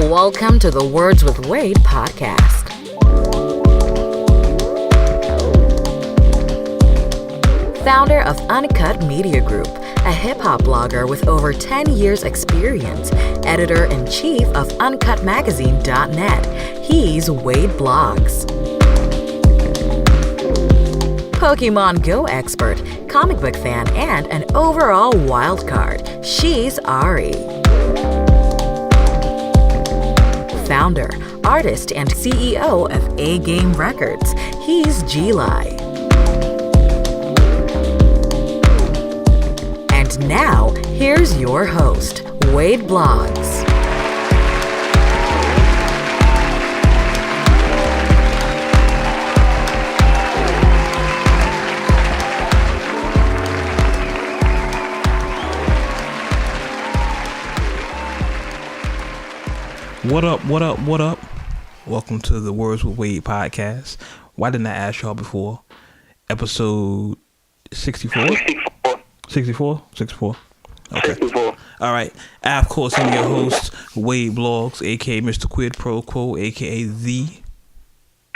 Welcome to the Words with Wade podcast. Founder of Uncut Media Group, a hip-hop blogger with over 10 years experience, editor-in-chief of UncutMagazine.net, he's Wade Blogs. Pokemon Go expert, comic book fan, and an overall wild card, she's Ari. Founder, artist, and CEO of A Game Records, he's G-Lai. And now, here's your host, Wade Blogs. What up, what up, what up? Welcome to the Words with Wade podcast. Why didn't I ask y'all before? Episode 64? 64? 64. Okay. 64. All right. I, of course, am your host, Wade Blogs, a.k.a. Mr. Quid Pro Quo, a.k.a. The...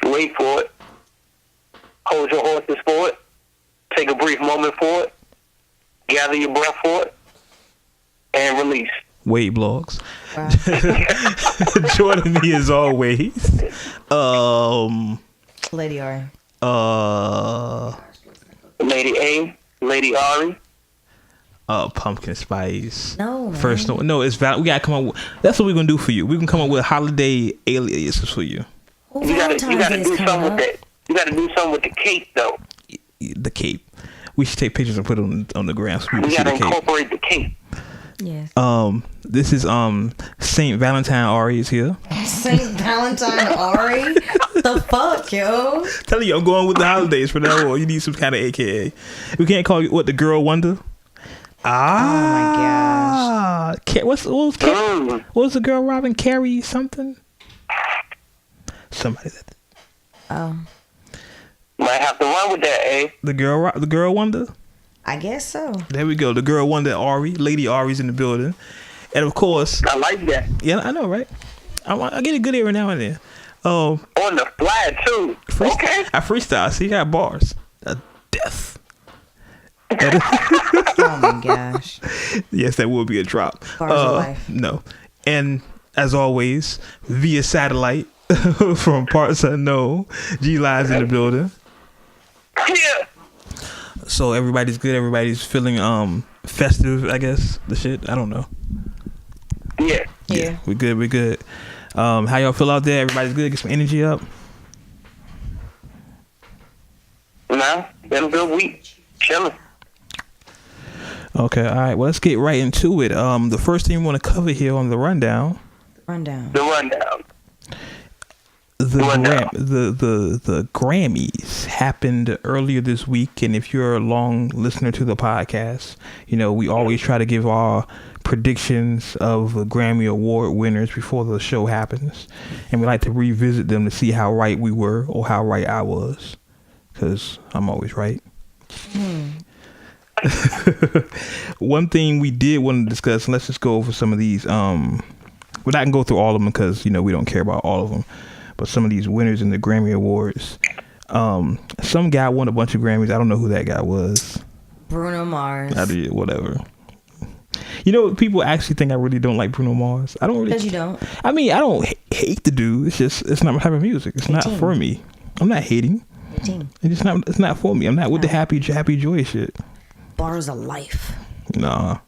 Wait for it. Hold your horses for it. Take a brief moment for it. Gather your breath for it. And release. Wade Blogs. Wow. Joining me as always. Lady Ari. Lady A. Lady Ari. Pumpkin spice. No, man. First, no, it's valid. We gotta come up with. That's what we're gonna do for you. We can come up with holiday aliases for you. Well, You gotta Valentine's do Day's something coming with up. that. You gotta do something with the cape, though. The cape. We should take pictures and put it on the ground so people We see gotta the cape. incorporate the cape. Yes. This is Saint Valentine Ari is here. Saint Valentine Ari? The fuck, yo? Telling you, I'm going with the holidays for now on. You need some kind of AKA. We can't call you what, the girl wonder. Oh my What was the girl Robin? Carrie something? Somebody that Oh, Might have to run with that, eh? the girl wonder. I guess so. There we go. The girl wonder Ari, Lady Ari's in the building, and of course, I like that. yeah, I know, right? I get a good every now and then. On the fly, too. Okay. I freestyle. See, I got bars. Death. Oh my gosh. Yes, that will be a drop. Bars of life. No. And as always, via satellite from parts unknown, G-Line's in the building. Yeah. So everybody's good. Everybody's feeling festive, I guess. The shit. I don't know. Yeah. Yeah. We good. We good. How y'all feel out there? Everybody's good. Get some energy up. Nah, been a good week. Chilling. Okay. All right. Well, let's get right into it. The first thing we want to cover here on the rundown. Rundown. The rundown. The Grammys happened earlier this week, and if you're a long listener to the podcast, you know we always try to give our predictions of the Grammy Award winners before the show happens, and we like to revisit them to see how right we were or how right I was, because I'm always right. One thing we did want to discuss, and let's just go over some of these. Well, I can go through all of them because we don't care about all of them. But some of these winners in the Grammy Awards, some guy won a bunch of Grammys. I don't know who that guy was. Bruno Mars. I did, whatever. People actually think I really don't like Bruno Mars. I don't really. Because you don't. I mean, I don't hate the dude. It's just it's not my type of music. It's not for me. I'm not hating. 18. It's not for me. I'm not with the happy joy shit. Bars of life. Nah.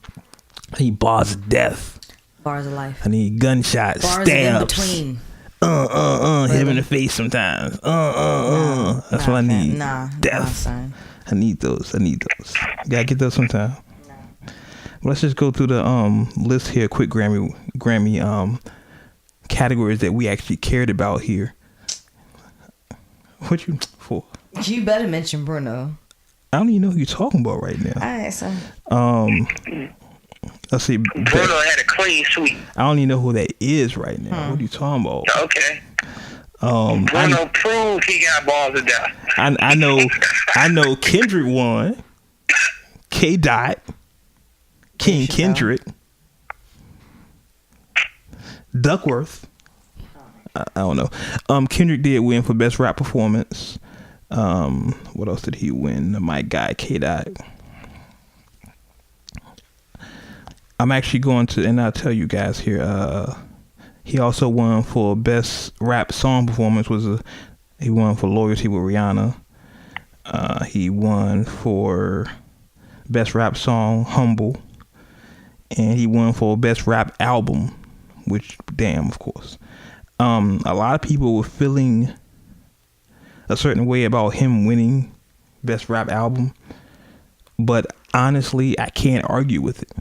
I need bars of death. Bars of life. I need gunshots, Bars stabs. of in between. Hit him in the face sometimes. That's what I need. Death. I need those. Gotta get those sometime. Let's just go through the list here. Quick Grammy categories that we actually cared about here. What you for? You better mention Bruno. I don't even know who you're talking about right now. Alright, so. Let's see. Bruno had a clean sweep. I don't even know who that is right now. What are you talking about? Okay. Bruno proved he got balls of death. I know Kendrick won. K. Dot. King Kendrick. Duckworth. I don't know. Kendrick did win for best rap performance. What else did he win? My guy K-Dot. I'm actually going to, and I'll tell you guys here. He also won for best rap song performance. He won for Loyalty with Rihanna. He won for best rap song Humble, and he won for best rap album, which damn, of course. A lot of people were feeling a certain way about him winning best rap album, but honestly, I can't argue with it.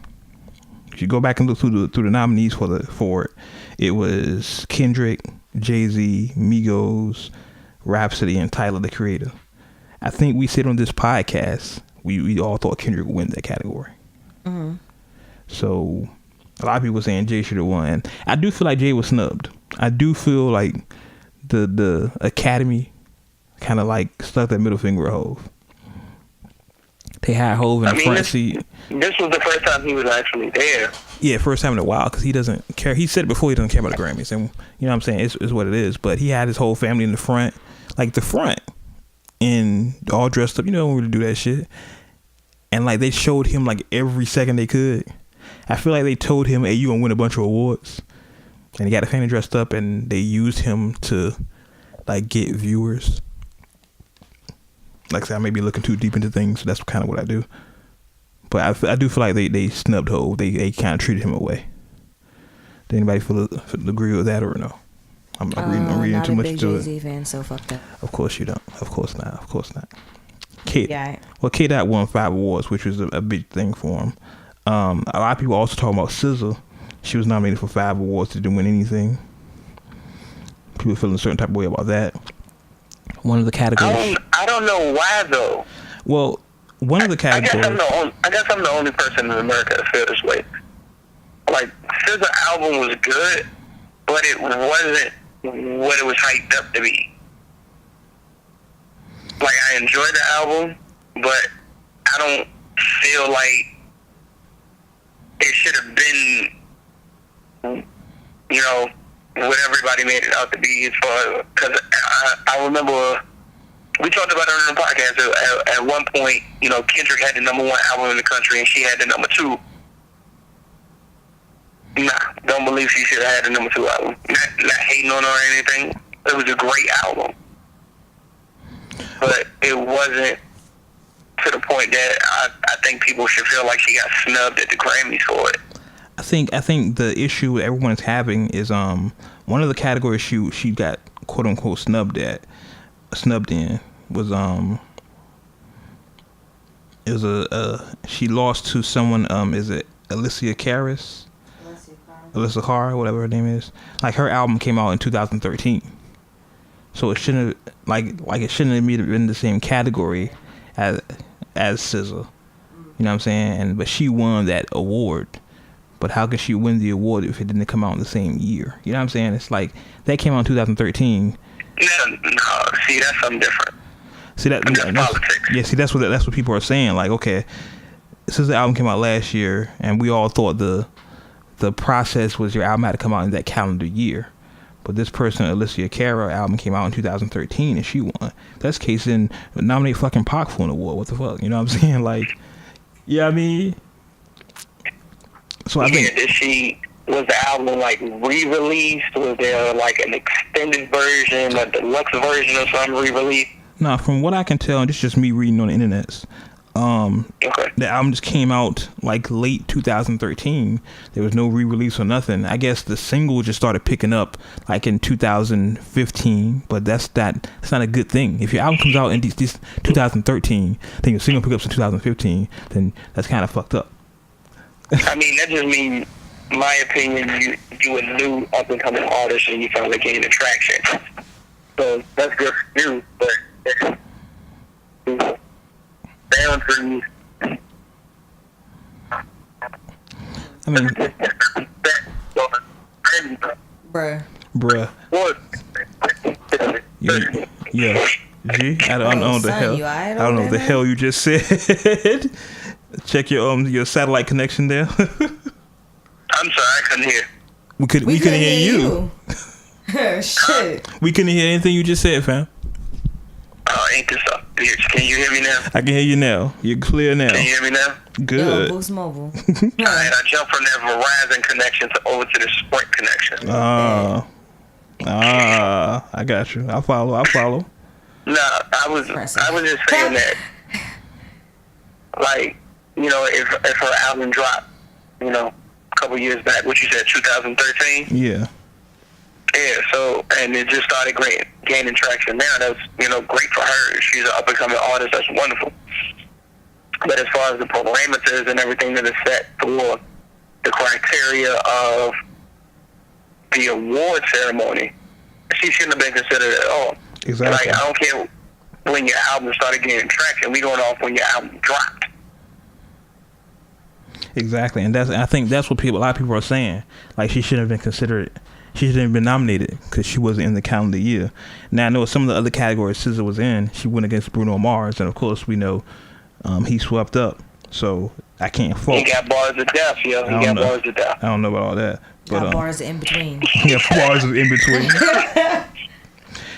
If you go back and look through the nominees for it, it was Kendrick, Jay-Z, Migos, Rhapsody, and Tyler the Creator. I think we said on this podcast, we all thought Kendrick would win that category. Mm-hmm. So a lot of people were saying Jay should have won. I do feel like Jay was snubbed. I do feel like the Academy kind of like stuck that middle finger at Hove. They had Hove in the front seat. This was the first time he was actually there. Yeah, first time in a while, because he doesn't care. He said before he doesn't care about the Grammys, and you know what I'm saying, it's what it is. But he had his whole family in the front, and all dressed up. You know, don't really do that shit. And like they showed him like every second they could. I feel like they told him, "Hey, you gonna win a bunch of awards," and he got a family dressed up, and they used him to like get viewers. Like I said, I may be looking too deep into things. So that's kind of what I do. But I do feel like they snubbed Hove. They kind of treated him away. Did anybody agree with that or no? I'm reading too much to it. Not a big Jay-Z fan, so fuck that. Of course you don't. Of course not. Of course not. K-Dot won 5 awards, which was a big thing for him. A lot of people also talking about SZA. She was nominated for 5 awards. Didn't win anything. People feeling a certain type of way about that. One of the categories. I don't know why though. Well, one of the categories. I guess I'm the only person in America that feel this way. Like SZA album was good, but it wasn't what it was hyped up to be. Like I enjoyed the album, but I don't feel like it should have been, you know, what everybody made it out to be. As far because I remember we talked about it on the podcast. At one point, you know, Kendrick had the #1 album in the country, and she had the #2. Nah, don't believe she should have had the #2 album. Not hating on her or anything. It was a great album, but it wasn't to the point that I think people should feel like she got snubbed at the Grammys for it. I think the issue everyone's having is one of the categories she got quote unquote snubbed in was she lost to someone is it Alicia Cara, whatever her name is. Like her album came out in 2013, so it shouldn't it shouldn't have been in the same category as SZA. You know what I'm saying? But she won that award. But how could she win the award if it didn't come out in the same year? You know what I'm saying? It's like that came out in 2013. No, see, that's something different. See that's politics. Yeah, see that's what people are saying. Like, okay, since the album came out last year, and we all thought the process was your album had to come out in that calendar year, but this person, Alicia Cara, album came out in 2013, and she won. That's the case, then nominate fucking Pac for an award. What the fuck? You know what I'm saying? Like, yeah, I mean. So I think was the album like re-released? Was there like an extended version, a deluxe version or something re-released? No, from what I can tell, and this is just me reading on the internet. Okay. The album just came out like late 2013. There was no re-release or nothing. I guess the single just started picking up like in 2015, but that's not a good thing. If your album comes out in this 2013, then your single pickups in 2015, then that's kind of fucked up. I mean, that just means, my opinion, you a new up and coming artist and you finally gaining traction. So that's good for you, but boundaries. I mean, bruh. What? Yeah. G, I don't know the hell. I don't know what the hell you just said. Check your satellite connection there. I'm sorry, I couldn't hear. We couldn't hear you. Shit. We couldn't hear anything you just said, fam. Ain't this up? Can you hear me now? I can hear you now. You're clear now. Can you hear me now? Good. Yo, Boost Mobile. Alright, I jumped from that Verizon connection over to the Sprint connection. I got you. I follow. Nah, I was just saying that, like, you know, if her album dropped, you know, a couple years back, what you said, 2013? Yeah. Yeah, so, and it just started gaining traction now. That's, you know, great for her. She's an up-and-coming artist. That's wonderful. But as far as the parameters and everything that is set for the criteria of the award ceremony, she shouldn't have been considered at all. Exactly. Like, I don't care when your album started gaining traction. We going off when your album dropped. Exactly, and I think that's what a lot of people are saying. Like, she shouldn't have been considered. She shouldn't have been nominated because she wasn't in the calendar year. Now, I know some of the other categories SZA was in. She went against Bruno Mars, and of course, we know he swept up. So I can't fault. He got bars of death, yo. He got bars of death. I don't know about all that. Got bars in between. Yeah, bars in between.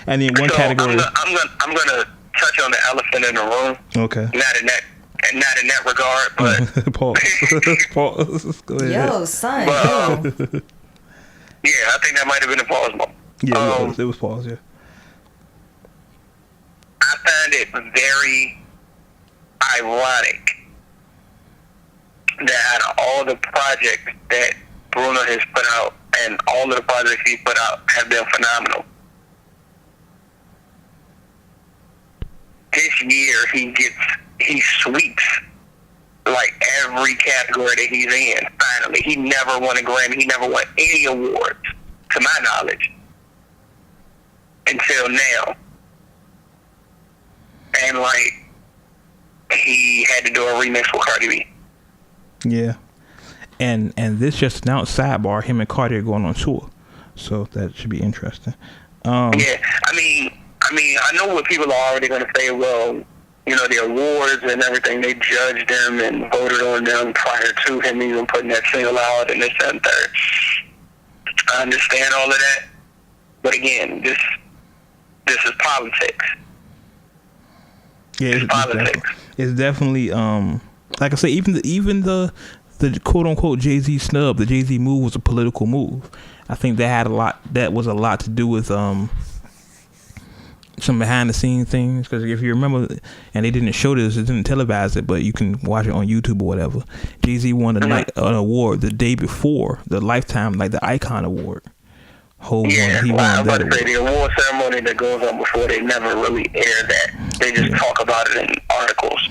And then one category. I'm gonna touch on the elephant in the room. Okay. Not in that regard, but Pause. Go ahead. Yo, son. But, yo. yeah, I think that might have been a pause moment. Yeah, it was pause. Yeah. I find it very ironic that out of all the projects that Bruno has put out, and all of the projects he put out have been phenomenal, this year he sweeps like every category that he's in. Finally, he never won a Grammy. He never won any awards, to my knowledge, until now. And like, he had to do a remix with Cardi B. Yeah, and this just announced, sidebar, him and Cardi are going on tour, so that should be interesting. Yeah, I mean, I know what people are already going to say. Well, you know, the awards and everything, they judged them and voted on them prior to him even putting that single out and this and third. I understand all of that, but again, this is politics. Yeah, it's politics. It's definitely like I say, even the quote unquote Jay-Z snub, the Jay-Z move was a political move. I think that was a lot to do with some behind the scenes things, because if you remember, and they didn't show this, it didn't televise it, but you can watch it on YouTube or whatever. Jay-Z won an award the day before, the Lifetime, like the Icon Award. He won that award. The award ceremony that goes on before, they never really air that. They just talk about it in articles.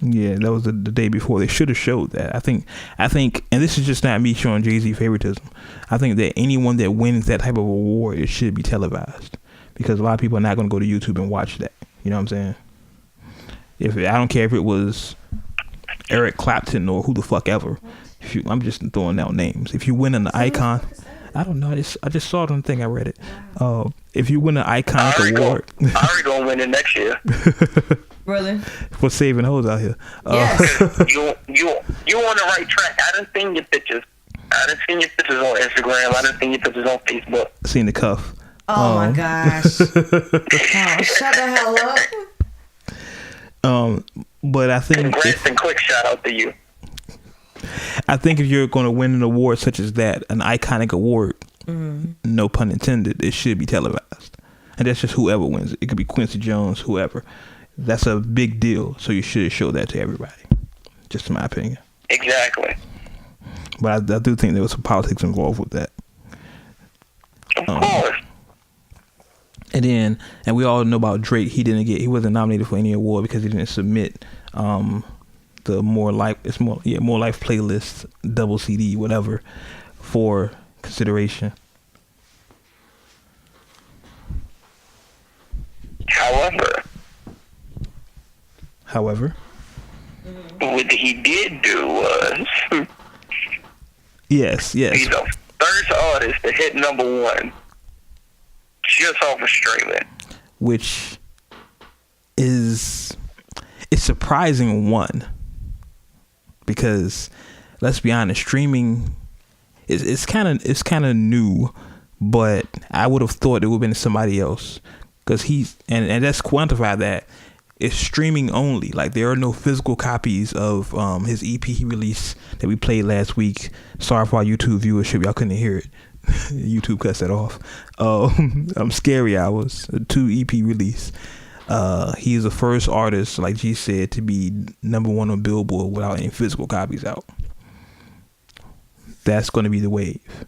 Yeah, that was the day before. They should have showed that. I think, and this is just not me showing Jay-Z favoritism. I think that anyone that wins that type of award, it should be televised, because a lot of people are not going to go to YouTube and watch that. You know what I'm saying? I don't care if it was Eric Clapton or who the fuck ever. I'm just throwing out names. If you win an Icon, I don't know. I just saw it on the thing. I read it. If you win an Iconic award, Ari gonna win it next year. Really? For saving hoes out here. Yes. You on the right track. I done seen your pictures. I done seen your pictures on Instagram. I done seen your pictures on Facebook. Seen the cuff. Oh my gosh. Oh, shut the hell up. But I think congrats and quick shout out to you. I think if you're going to win an award such as that, an iconic award, no pun intended, it should be televised. And that's just whoever wins it. It could be Quincy Jones, whoever. That's a big deal. So you should show that to everybody. Just in my opinion. Exactly. But I do think there was some politics involved with that. Of course. And we all know about Drake. He wasn't nominated for any award because he didn't submit the More Life playlist, double CD, whatever, for consideration. However, what he did do was yes, he's the first artist to hit #1 just off of streaming, which is surprising, one, because let's be honest, streaming is kind of new, but I would have thought it would have been somebody else, because and let's quantify that. It's streaming only. Like, there are no physical copies of his EP he released that we played last week. Sorry for our YouTube viewership, y'all couldn't hear it. YouTube cuts that off. Scary Hours, a 2 EP release. He is the first artist, like G said, to be #1 on Billboard without any physical copies out. That's going to be the wave.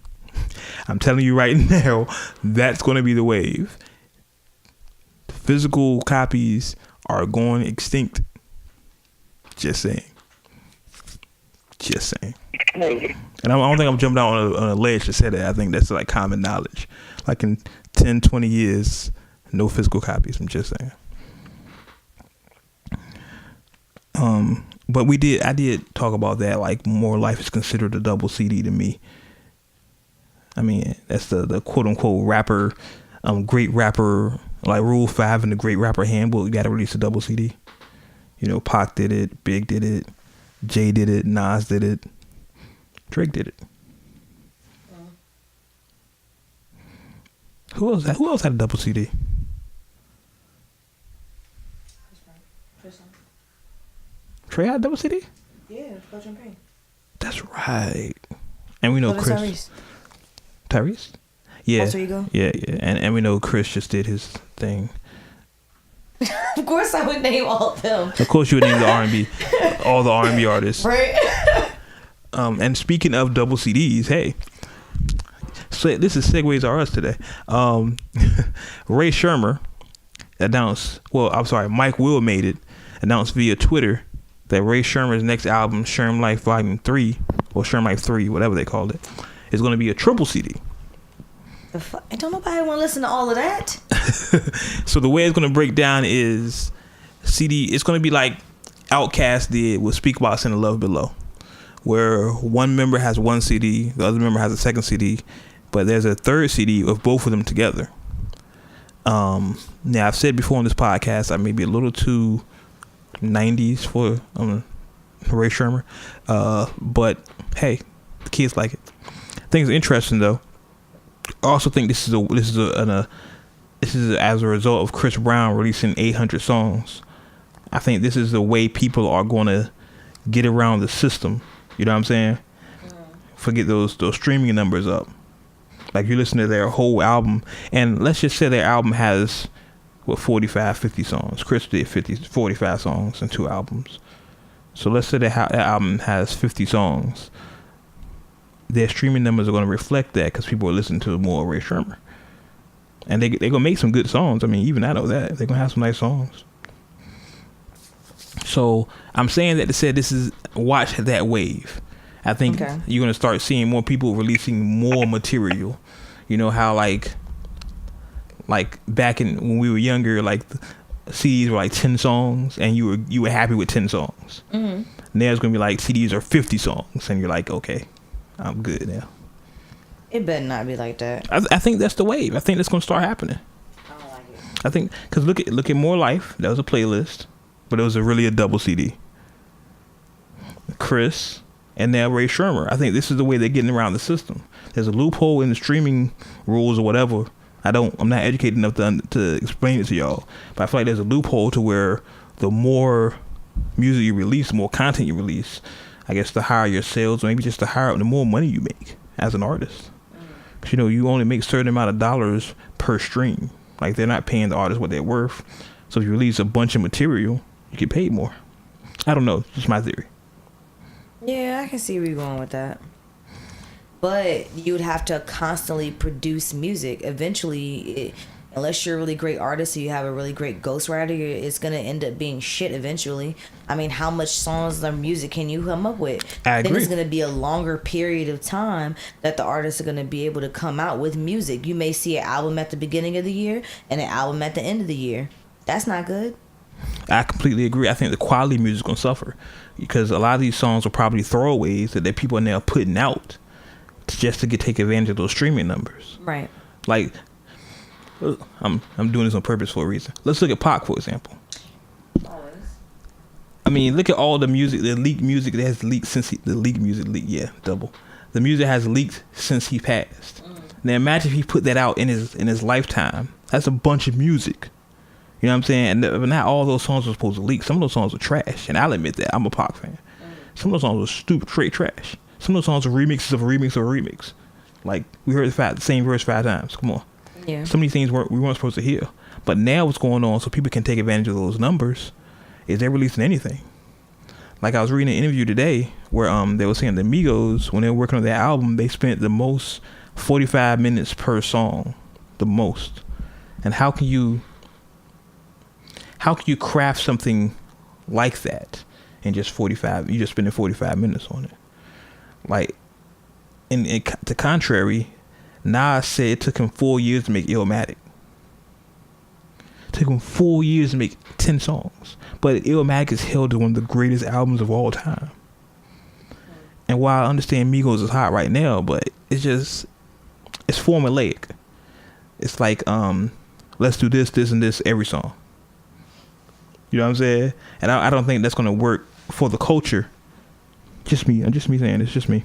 I'm telling you right now, that's going to be the wave. Physical copies are going extinct. Just saying. And I don't think I'm jumping out on a ledge to say that. I think that's like common knowledge. Like in 10, 20 years, no physical copies. I'm just saying. But I did talk about that. Like, More Life is considered a double CD to me. I mean, that's the quote unquote rapper, great rapper, like Rule 5 in the Great Rapper Handbook. You got to release a double CD. You know, Pac did it, Big did it, Jay did it, Nas did it, Drake did it. Who else had a double CD? Trey had a double CD? Yeah, Coach and Payne. That's right. And we know Chris. Tyrese? Yeah. Alter Ego? Yeah. And we know Chris just did his thing. Of course I would name all of them. Of course you would name the R&B, all the R&B artists. Right. And speaking of double CDs, hey, so this is Segues R Us today. Rae Sremmurd announced, Mike Will made it, announced via Twitter that Rae Sremmurd's next album, Sherm Life Volume 3, or Sherm Life 3, whatever they called it, is going to be a triple CD. Don't nobody want to listen to all of that. So the way it's going to break down is it's going to be like Outkast did with Speakbox and Love Below, where one member has one CD, the other member has a second CD, but there's a third CD of both of them together. Now, I've said before on this podcast, I may be a little too 90s for Rae Sremmurd, but hey, the kids like it. I think it's interesting though. I also think this is as a result of Chris Brown releasing 800 songs. I think this is the way people are going to get around the system. You know what I'm saying? Forget those streaming numbers up. Like, you listen to their whole album, and let's just say their album has 45, 50 songs. Chris did 45 songs in 2 albums. So let's say that album has 50 songs. Their streaming numbers are going to reflect that, because people are listening to more Rae Sremmurd. And they're going to make some good songs. I mean, even I know that. They're going to have some nice songs. So I'm saying that to say watch that wave. I think you're going to start seeing more people releasing more material. You know how like back when we were younger, like CDs were like 10 songs and you were happy with 10 songs. Mm-hmm. Now it's going to be like CDs are 50 songs and you're like, okay, I'm good now. It better not be like that. I think that's the wave. I think that's going to start happening. I don't like it. I think, because look at More Life. That was a playlist, but it was really a double CD. Chris and now Rae Sremmurd. I think this is the way they're getting around the system. There's a loophole in the streaming rules or whatever. I'm not educated enough to explain it to y'all, but I feel like there's a loophole to where the more music you release, the more content you release, I guess the higher your sales, or maybe just the more money you make as an artist. Because, you only make a certain amount of dollars per stream. Like, they're not paying the artist what they're worth. So if you release a bunch of material, you get paid more. I don't know. It's just my theory. Yeah, I can see where you're going with that. But you would have to constantly produce music. Eventually, unless you're a really great artist or you have a really great ghostwriter, it's going to end up being shit eventually. I mean, how much songs or music can you come up with? I agree. Then it's going to be a longer period of time that the artists are going to be able to come out with music. You may see an album at the beginning of the year and an album at the end of the year. That's not good. I completely agree. I think the quality of music is going to suffer because a lot of these songs are probably throwaways that people are now putting out just to take advantage of those streaming numbers. Right. Like, I'm doing this on purpose for a reason. Let's look at Pac, for example. Always. I mean, look at all the music, the leaked music that has leaked since the leaked music leaked. Yeah, double. The music has leaked since he passed. Now imagine if he put that out in his lifetime. That's a bunch of music. You know what I'm saying? And not all those songs were supposed to leak. Some of those songs were trash, and I'll admit that. I'm a Pac fan. Some of those songs were stupid, straight trash. Some of those songs are remixes of a remix of a remix. Like, we heard the same verse 5 times. Come on. Yeah. Some of these things we weren't supposed to hear. But now what's going on so people can take advantage of those numbers is they're releasing anything. Like, I was reading an interview today where they were saying the Migos, when they were working on their album, they spent the most 45 minutes per song. The most. And how can you craft something like that in just 45? You just spending 45 minutes on it. Like, to contrary, Nas said it took him 4 years to make Illmatic. It took him 4 years to make 10 songs. But Illmatic is held as one of the greatest albums of all time. And while I understand Migos is hot right now, but it's formulaic. It's like, let's do this, this, and this every song. You know what I'm saying? And I don't think that's going to work for the culture. Just me. I'm just me saying. It's just me.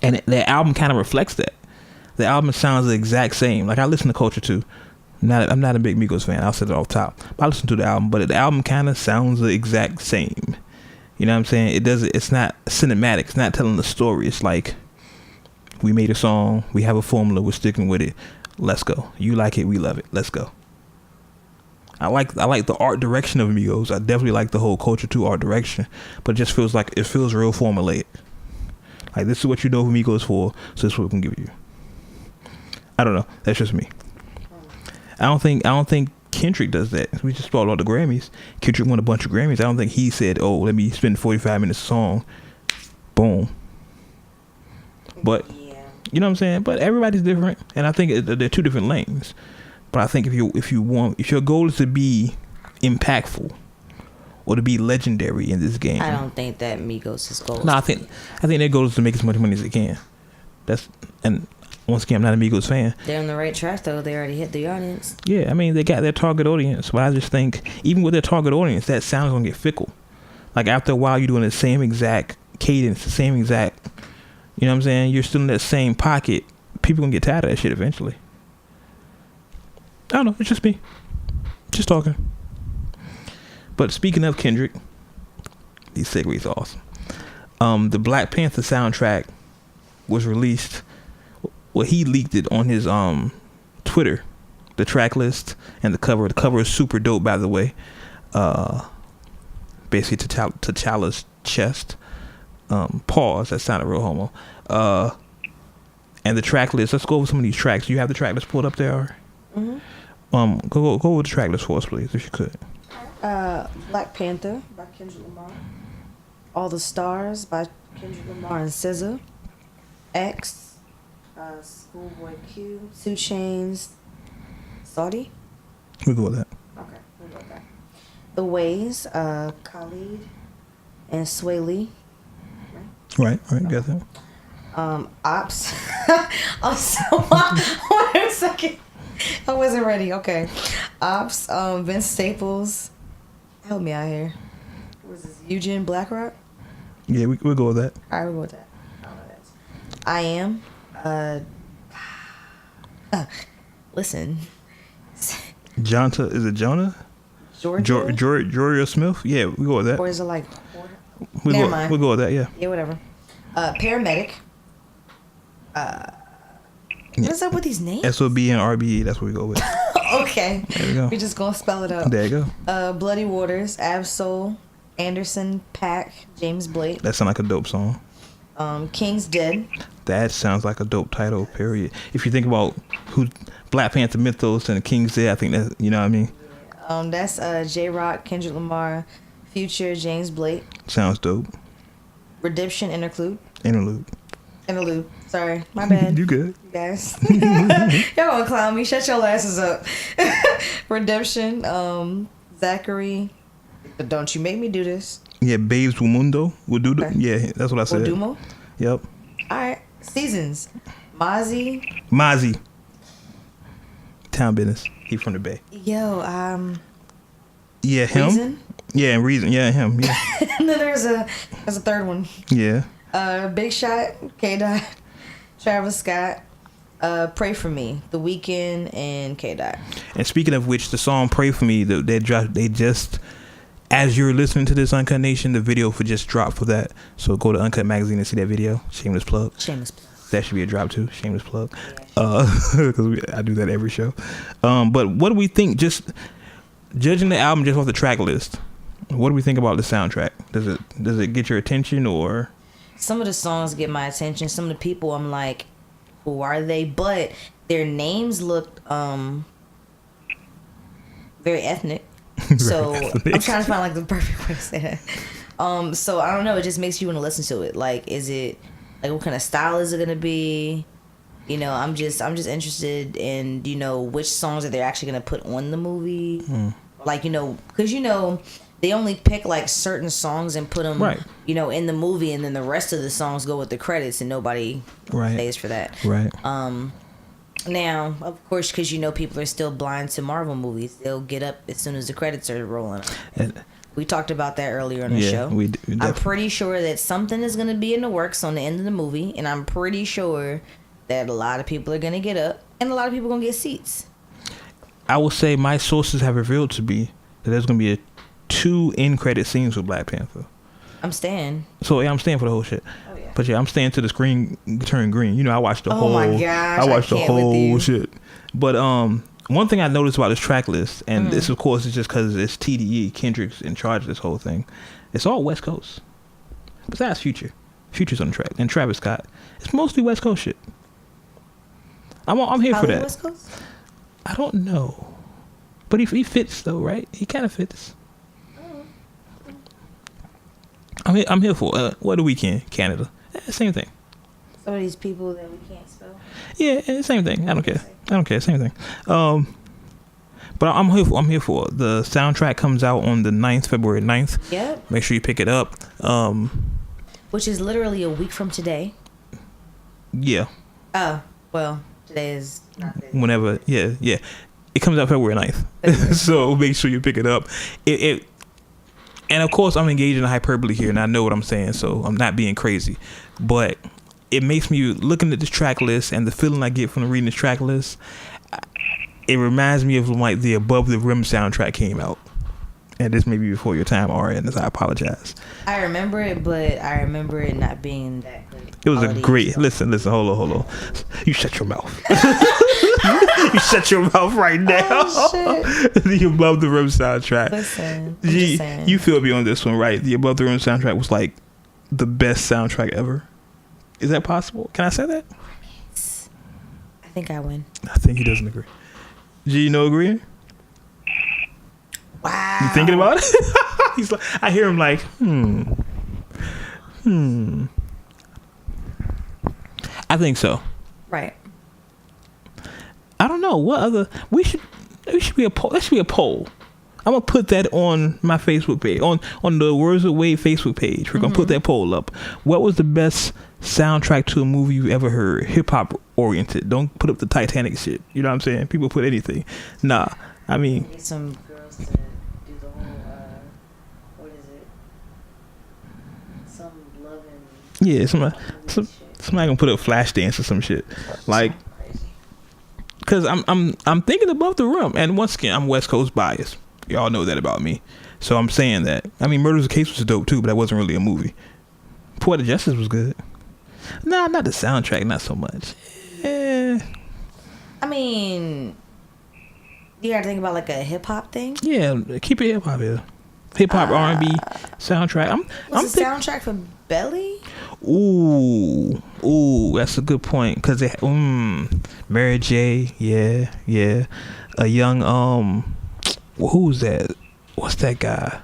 And the album kind of reflects that. The album sounds the exact same. Like, I listen to Culture too. I'm not a big Migos fan. I'll say it off top. But I listen to the album, but the album kind of sounds the exact same. You know what I'm saying? It's not cinematic. It's not telling the story. It's like, we made a song. We have a formula. We're sticking with it. Let's go. You like it. We love it. Let's go. I like the art direction of Migos. I definitely like the whole Culture 2 art direction, but it just feels like it feels real formulaic. Like, this is what you know who Migos for, so this is what we can give you. I don't know. That's just me. I don't think Kendrick does that. We just spoke about the Grammys. Kendrick won a bunch of Grammys. I don't think he said, "Oh, let me spend 45 minutes a song." Boom. But you know what I'm saying? But everybody's different, and I think they're two different lanes. But I think if your goal is to be impactful or to be legendary in this game, I don't think that Migos' goal. No, I think their goal is to make as much money as they can. And once again, I'm not a Migos fan. They're on the right track though. They already hit the audience. Yeah, I mean, they got their target audience, but I just think even with their target audience, that sound's gonna get fickle. Like, after a while, you're doing the same exact cadence, the same exact. You know what I'm saying? You're still in that same pocket. People gonna get tired of that shit eventually. I don't know. It's just me. Just talking. But speaking of Kendrick, these segues are awesome. The Black Panther soundtrack was released. Well, he leaked it on his Twitter, the track list and the cover. The cover is super dope, by the way. Basically, T'Challa's chest. Pause. That sounded real homo. And the track list. Let's go over some of these tracks. Do you have the track list pulled up there? Mm-hmm. Go over the track list for us, please, if you could. Black Panther by Kendrick Lamar. All the Stars by Kendrick Lamar and SZA. X, Schoolboy Q, 2 Chainz, Saudi. We'll go with that. Okay, we'll go with that. The Ways, Khalid and Sway Lee. Right, got that. Ops. I'm so wait a second. I wasn't ready. Okay. Ops, Vince Staples. Help me out here. What was this? Eugene Blackrock? Yeah, we'll go with that. All right, we'll go with that. I Am. Listen. Jonta, is it Jonah? Joria Smith? Yeah, we go with that. Or is it like... Never mind. We'll go with that, yeah. Yeah, whatever. Paramedic. What's up with these names? SOB and RBE, that's what we go with. Okay. There we go. We're just going to spell it out. There you go. Bloody Waters, Absol, Anderson, Paak, James Blake. That sounds like a dope song. King's Dead. That sounds like a dope title, period. If you think about who Black Panther Mythos and King's Dead, I think that, you know what I mean? That's J-Rock, Kendrick Lamar, Future, James Blake. Sounds dope. Redemption Interlude. Sorry, my bad. You good. You guys. Y'all gonna clown me. Shut your asses up. Redemption. Zachary. Don't you make me do this. Yeah, Babes Wumundo. Okay. Yeah, that's what I said. Wodumo? Yep. Alright. Seasons. Mozzie. Town Business. He from the Bay. Yo, yeah, him. Reason? Yeah, and Reason. Yeah, him. Yeah. And then there's a third one. Yeah. Big Shot, K-Dot, Travis Scott, Pray For Me, The Weeknd and K-Dot. And speaking of which, the song "Pray For Me," they just, as you're listening to this, Uncut Nation, the video for just dropped for that. So go to Uncut Magazine and see that video. Shameless plug. That should be a drop too. Shameless plug. Because I do that every show. But what do we think? Just judging the album just off the track list, what do we think about the soundtrack? Does it get your attention, or? Some of the songs get my attention. Some of the people, I'm like, who are they? But their names looked very ethnic. So I'm trying to find like the perfect way to say that. So I don't know. It just makes you want to listen to it. Like, is it like what kind of style is it gonna be? You know, I'm just interested in, you know, which songs are they actually gonna put on the movie. Like, you know, because, you know, they only pick like certain songs and put them, you know, in the movie, and then the rest of the songs go with the credits, and nobody pays for that. Right. Now, of course, because, you know, people are still blind to Marvel movies. They'll get up as soon as the credits are rolling. We talked about that earlier on the show. I'm pretty sure that something is going to be in the works on the end of the movie, and I'm pretty sure that a lot of people are going to get up, and a lot of people are going to get seats. I will say my sources have revealed to me that there's going to be 2 end credit scenes with Black Panther. I'm staying. So yeah, I'm staying for the whole shit. Oh yeah. But yeah, I'm staying to the screen turn green. You know, I watched the whole. Oh my gosh! I watched the whole shit. But one thing I noticed about this track list, and this of course is just because it's TDE, Kendrick's in charge of this whole thing. It's all West Coast. Besides Future's on the track, and Travis Scott. It's mostly West Coast shit. I'm here for that. West Coast? I don't know, but he fits though, right? He kind of fits. I'm here for what the Weeknd, Canada. Same thing. Some of these people that we can't spell. Yeah, same thing. I don't care. Same thing. But I'm here for the soundtrack comes out on the 9th, February 9th. Yep. Make sure you pick it up. Which is literally a week from today. Yeah. Oh, well, today is not today. Whenever, yeah. It comes out February 9th. So make sure you pick it up. And of course, I'm engaging in hyperbole here, and I know what I'm saying, so I'm not being crazy. But it makes me, looking at this track list and the feeling I get from reading this track list, it reminds me of like the Above the Rim soundtrack came out. And this may be before your time, and I apologize. I remember it, but I remember it not being that great. It was a great. Listen. Hold on. You shut your mouth. You shut your mouth right now. Oh, shit. The Above the Rim soundtrack. Listen, you feel me on this one, right? The Above the Rim soundtrack was like the best soundtrack ever. Is that possible? Can I say that? I think I win. I think he doesn't agree. G, no agreeing? Wow. You thinking about it? He's like, I hear him like, I think so. Right. I don't know what other. We should be a poll. That should be a poll. I'm gonna put that on my Facebook page, on the Words with Wade Facebook page. We're gonna put that poll up. What was the best soundtrack to a movie you ever heard? Hip hop oriented. Don't put up the Titanic shit. You know what I'm saying? People put anything. Nah. I mean. Need some girls to do the whole. What is it? Some loving. Yeah. Somebody gonna put up Flashdance or some shit. Like. Cause I'm thinking Above the Rim, and once again I'm West Coast biased. Y'all know that about me, so I'm saying that. I mean, Murder's Case was dope too, but that wasn't really a movie. Poetic Justice was good. Nah, not the soundtrack, not so much. I mean, you gotta think about like a hip hop thing. Yeah, keep it hip hop here. Hip hop R&B soundtrack. Was the soundtrack for Belly? Ooh, that's a good point. Cause they Mary J, yeah. A young who's that? What's that guy?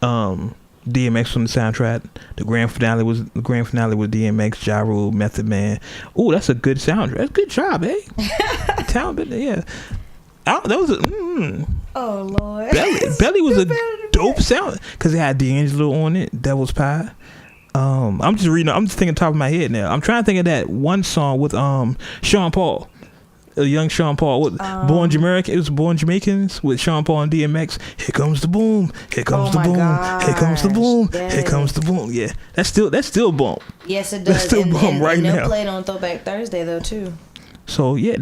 DMX from the soundtrack. The grand finale was DMX, Ja Rule, Method Man. Ooh, that's a good soundtrack. That's a good job, eh? Talent, yeah. That was oh Lord. Belly was a dope sound because it had D'Angelo on it. Devil's Pie. I'm just thinking top of my head now. I'm trying to think of that one song with Sean Paul. Young Sean Paul, Born Jamaican. It was Born Jamaicans with Sean Paul and DMX. Here comes the boom. Here comes the boom. Here comes the boom. Yes. Here comes the boom. Yeah, that's still boom. Yes, it does. That's still boom right and now. They'll play it on Throwback Thursday though too. So yeah,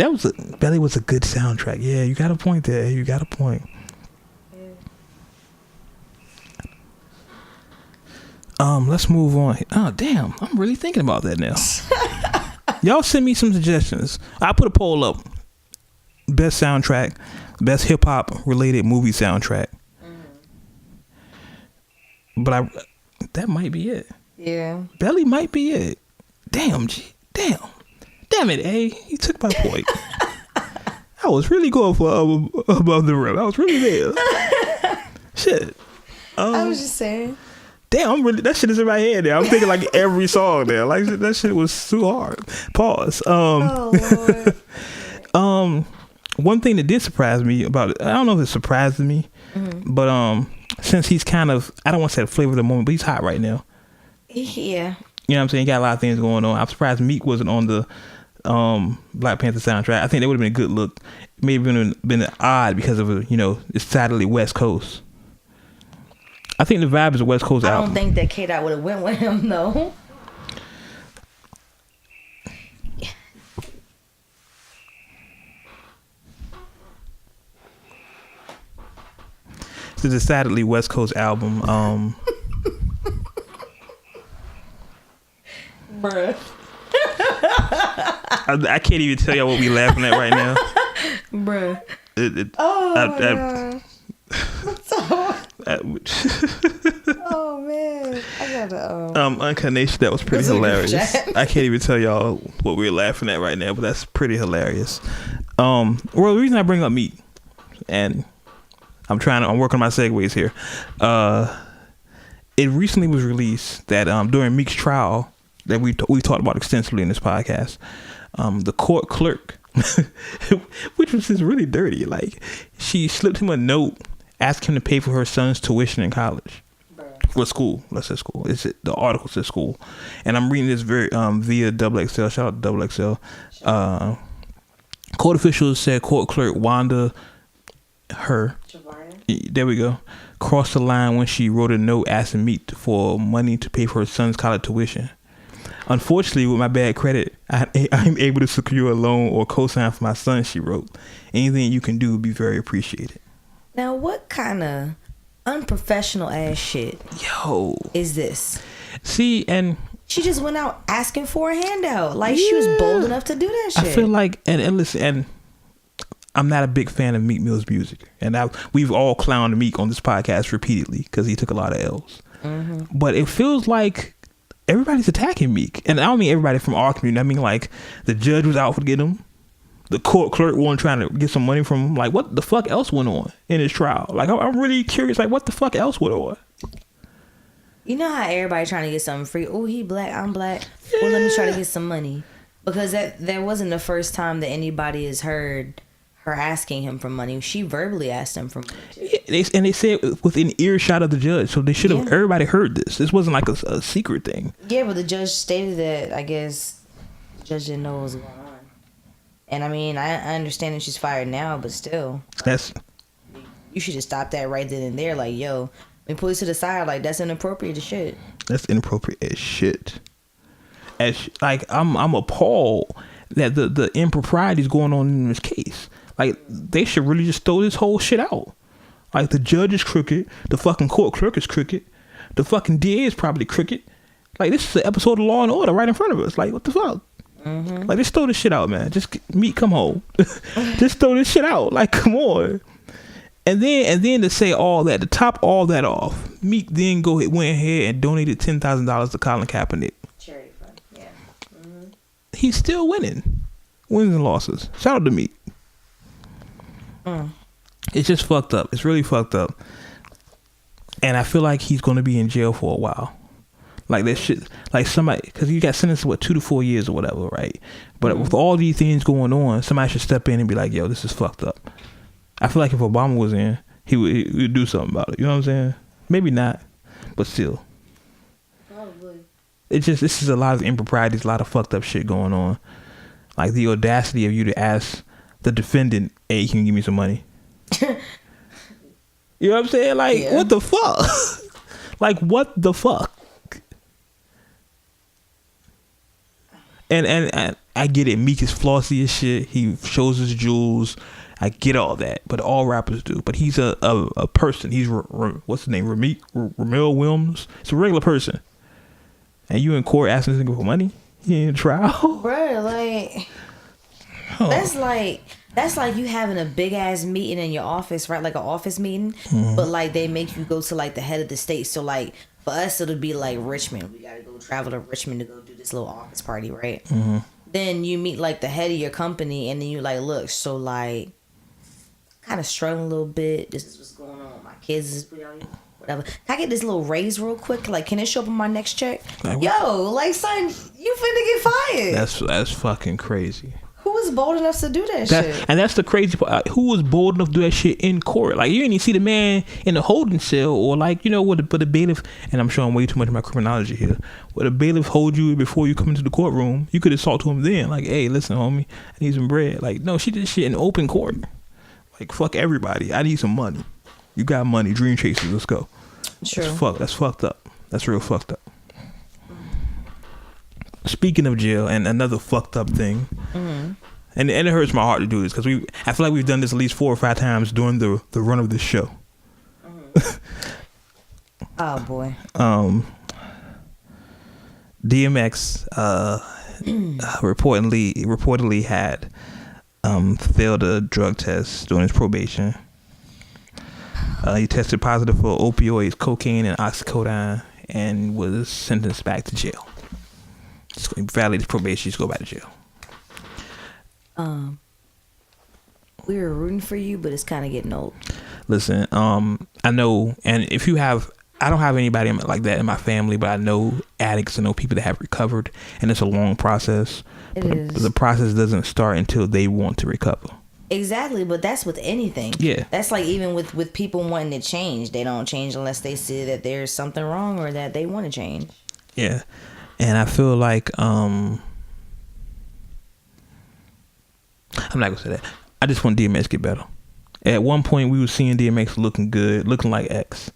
Belly was a good soundtrack. Yeah, you got a point there. You got a point. Let's move on. Oh damn, I'm really thinking about that now. Y'all send me some suggestions. I put a poll up. Best soundtrack, best hip hop related movie soundtrack. But that might be it. Yeah. Belly might be it. Damn it, A. You took my point. I was really going for above the rim. I was really there. Shit. I was just saying. Damn, that shit is in my head there. I'm thinking like every song there. Like that shit was too hard. Pause. Oh Lord. One thing that did surprise me about it, I don't know if it surprised me, but since he's kind of, I don't want to say the flavor of the moment, but he's hot right now. Yeah. You know what I'm saying? He got a lot of things going on. I'm surprised Meek wasn't on the Black Panther soundtrack. I think that would have been a good look. Maybe been odd because of it's sadly West Coast. I think the vibe is a West Coast album. I don't think that K-Dot would have went with him though. It's a decidedly West Coast album. Bruh. I can't even tell y'all what we laughing at right now. Bruh. Oh man, I gotta. Uncarnation, that was pretty hilarious. I can't even tell y'all what we're laughing at right now, but that's pretty hilarious. Well, the reason I bring up Meek, and I'm working on my segues here. It recently was released that during Meek's trial that we talked about extensively in this podcast, the court clerk, which was just really dirty. Like she slipped him a note, asked him to pay for her son's tuition in college. For school, let's say school. The article says school, and I'm reading this via XXL. Shout out to XXL. Court officials said court clerk Wanda, there we go, crossed the line when she wrote a note asking Meek for money to pay for her son's college tuition. Unfortunately, with my bad credit, I'm able to secure a loan or co-sign for my son. She wrote, anything you can do would be very appreciated. Now, what kind of unprofessional ass shit is this? See, and she just went out asking for a handout. Like she was bold enough to do that shit. I feel like, and listen, and I'm not a big fan of Meek Mill's music, and we've all clowned Meek on this podcast repeatedly because he took a lot of L's. But it feels like everybody's attacking Meek, and I don't mean everybody from our community. I mean like the judge was out to get him. The court clerk wasn't trying to get some money from him. Like, what the fuck else went on in his trial? Like, I'm really curious. Like, what the fuck else went on? You know how everybody trying to get something free? Oh, he black, I'm black. Well, let me try to get some money. Because that wasn't the first time that anybody has heard her asking him for money. She verbally asked him for money too. Yeah, they said within earshot of the judge. So they should have, everybody heard this. This wasn't like a secret thing. Yeah, but the judge stated that, I guess, the judge didn't know what was going on. And I mean, I understand that she's fired now, but still. You should have stopped that right then and there. Like, yo, we pull it to the side. Like, that's inappropriate as shit. That's inappropriate as shit. Like, I'm appalled that the improprieties going on in this case. Like, they should really just throw this whole shit out. Like, the judge is crooked. The fucking court clerk is crooked. The fucking DA is probably crooked. Like, this is an episode of Law and Order right in front of us. Like, what the fuck? Like, just throw this shit out, man. Just Meek, come home. Just throw this shit out. Like, come on. And then to say all that, to top all that off, Meek then went ahead and donated $10,000 to Colin Kaepernick. Charity fund, yeah. He's still winning. Wins and losses. Shout out to Meek. It's just fucked up. It's really fucked up. And I feel like he's going to be in jail for a while. Like that shit, like somebody, because you got sentenced to 2 to 4 years or whatever, right? But with all these things going on, somebody should step in and be like, yo, this is fucked up. I feel like if Obama was in, he would do something about it. You know what I'm saying? Maybe not, but still. Probably. This is a lot of improprieties, a lot of fucked up shit going on. Like the audacity of you to ask the defendant, hey, can you give me some money? You know what I'm saying? Like, what the fuck? Like, what the fuck? And I get it. Meek is flossy as shit. He shows his jewels. I get all that, but all rappers do. But he's a person. He's what's his name? Ramil Williams. It's a regular person. And you in court asking this nigga for money? He in trial, bro. Like, that's like you having a big ass meeting in your office, right? Like an office meeting, but like they make you go to like the head of the state. So like for us, it'll be like Richmond. We gotta go travel to Richmond to go do this little office party, right? Then you meet like the head of your company, and then you like, look, so like kind of struggling a little bit. This is what's going on with my kids. This is whatever. Can I get this little raise real quick? Like, can it show up on my next check? Like, yo, like, son, you finna get fired. That's fucking crazy. Who was bold enough to do that shit? And that's the crazy part. Who was bold enough to do that shit in court? Like, you didn't even see the man in the holding cell, or like, you know, what the bailiff, and I'm showing way too much of my criminology here, where the bailiff hold you before you come into the courtroom. You could have talked to him then, like, hey, listen, homie, I need some bread. Like, no, she did shit in open court. Like, fuck everybody. I need some money. You got money. Dream chasers. Let's go. True. That's fucked up. That's real fucked up. Speaking of jail, and another fucked up thing, and it hurts my heart to do this because I feel like we've done this at least 4 or 5 times during the run of this show. Oh boy. DMX reportedly had failed a drug test during his probation. He tested positive for opioids, cocaine, and oxycodone, and was sentenced back to jail. Just violated probation, just go back to jail. We were rooting for you, but it's kind of getting old. Listen, I know, and if you have, I don't have anybody like that in my family, but I know addicts. I know people that have recovered, and it's a long process. It is. The process doesn't start until they want to recover. Exactly, but that's with anything. Yeah. That's like even with people wanting to change. They don't change unless they see that there's something wrong or that they want to change. Yeah. And I feel like I'm not gonna say that. I just want DMX to get better. At one point we were seeing DMX looking good, looking like X.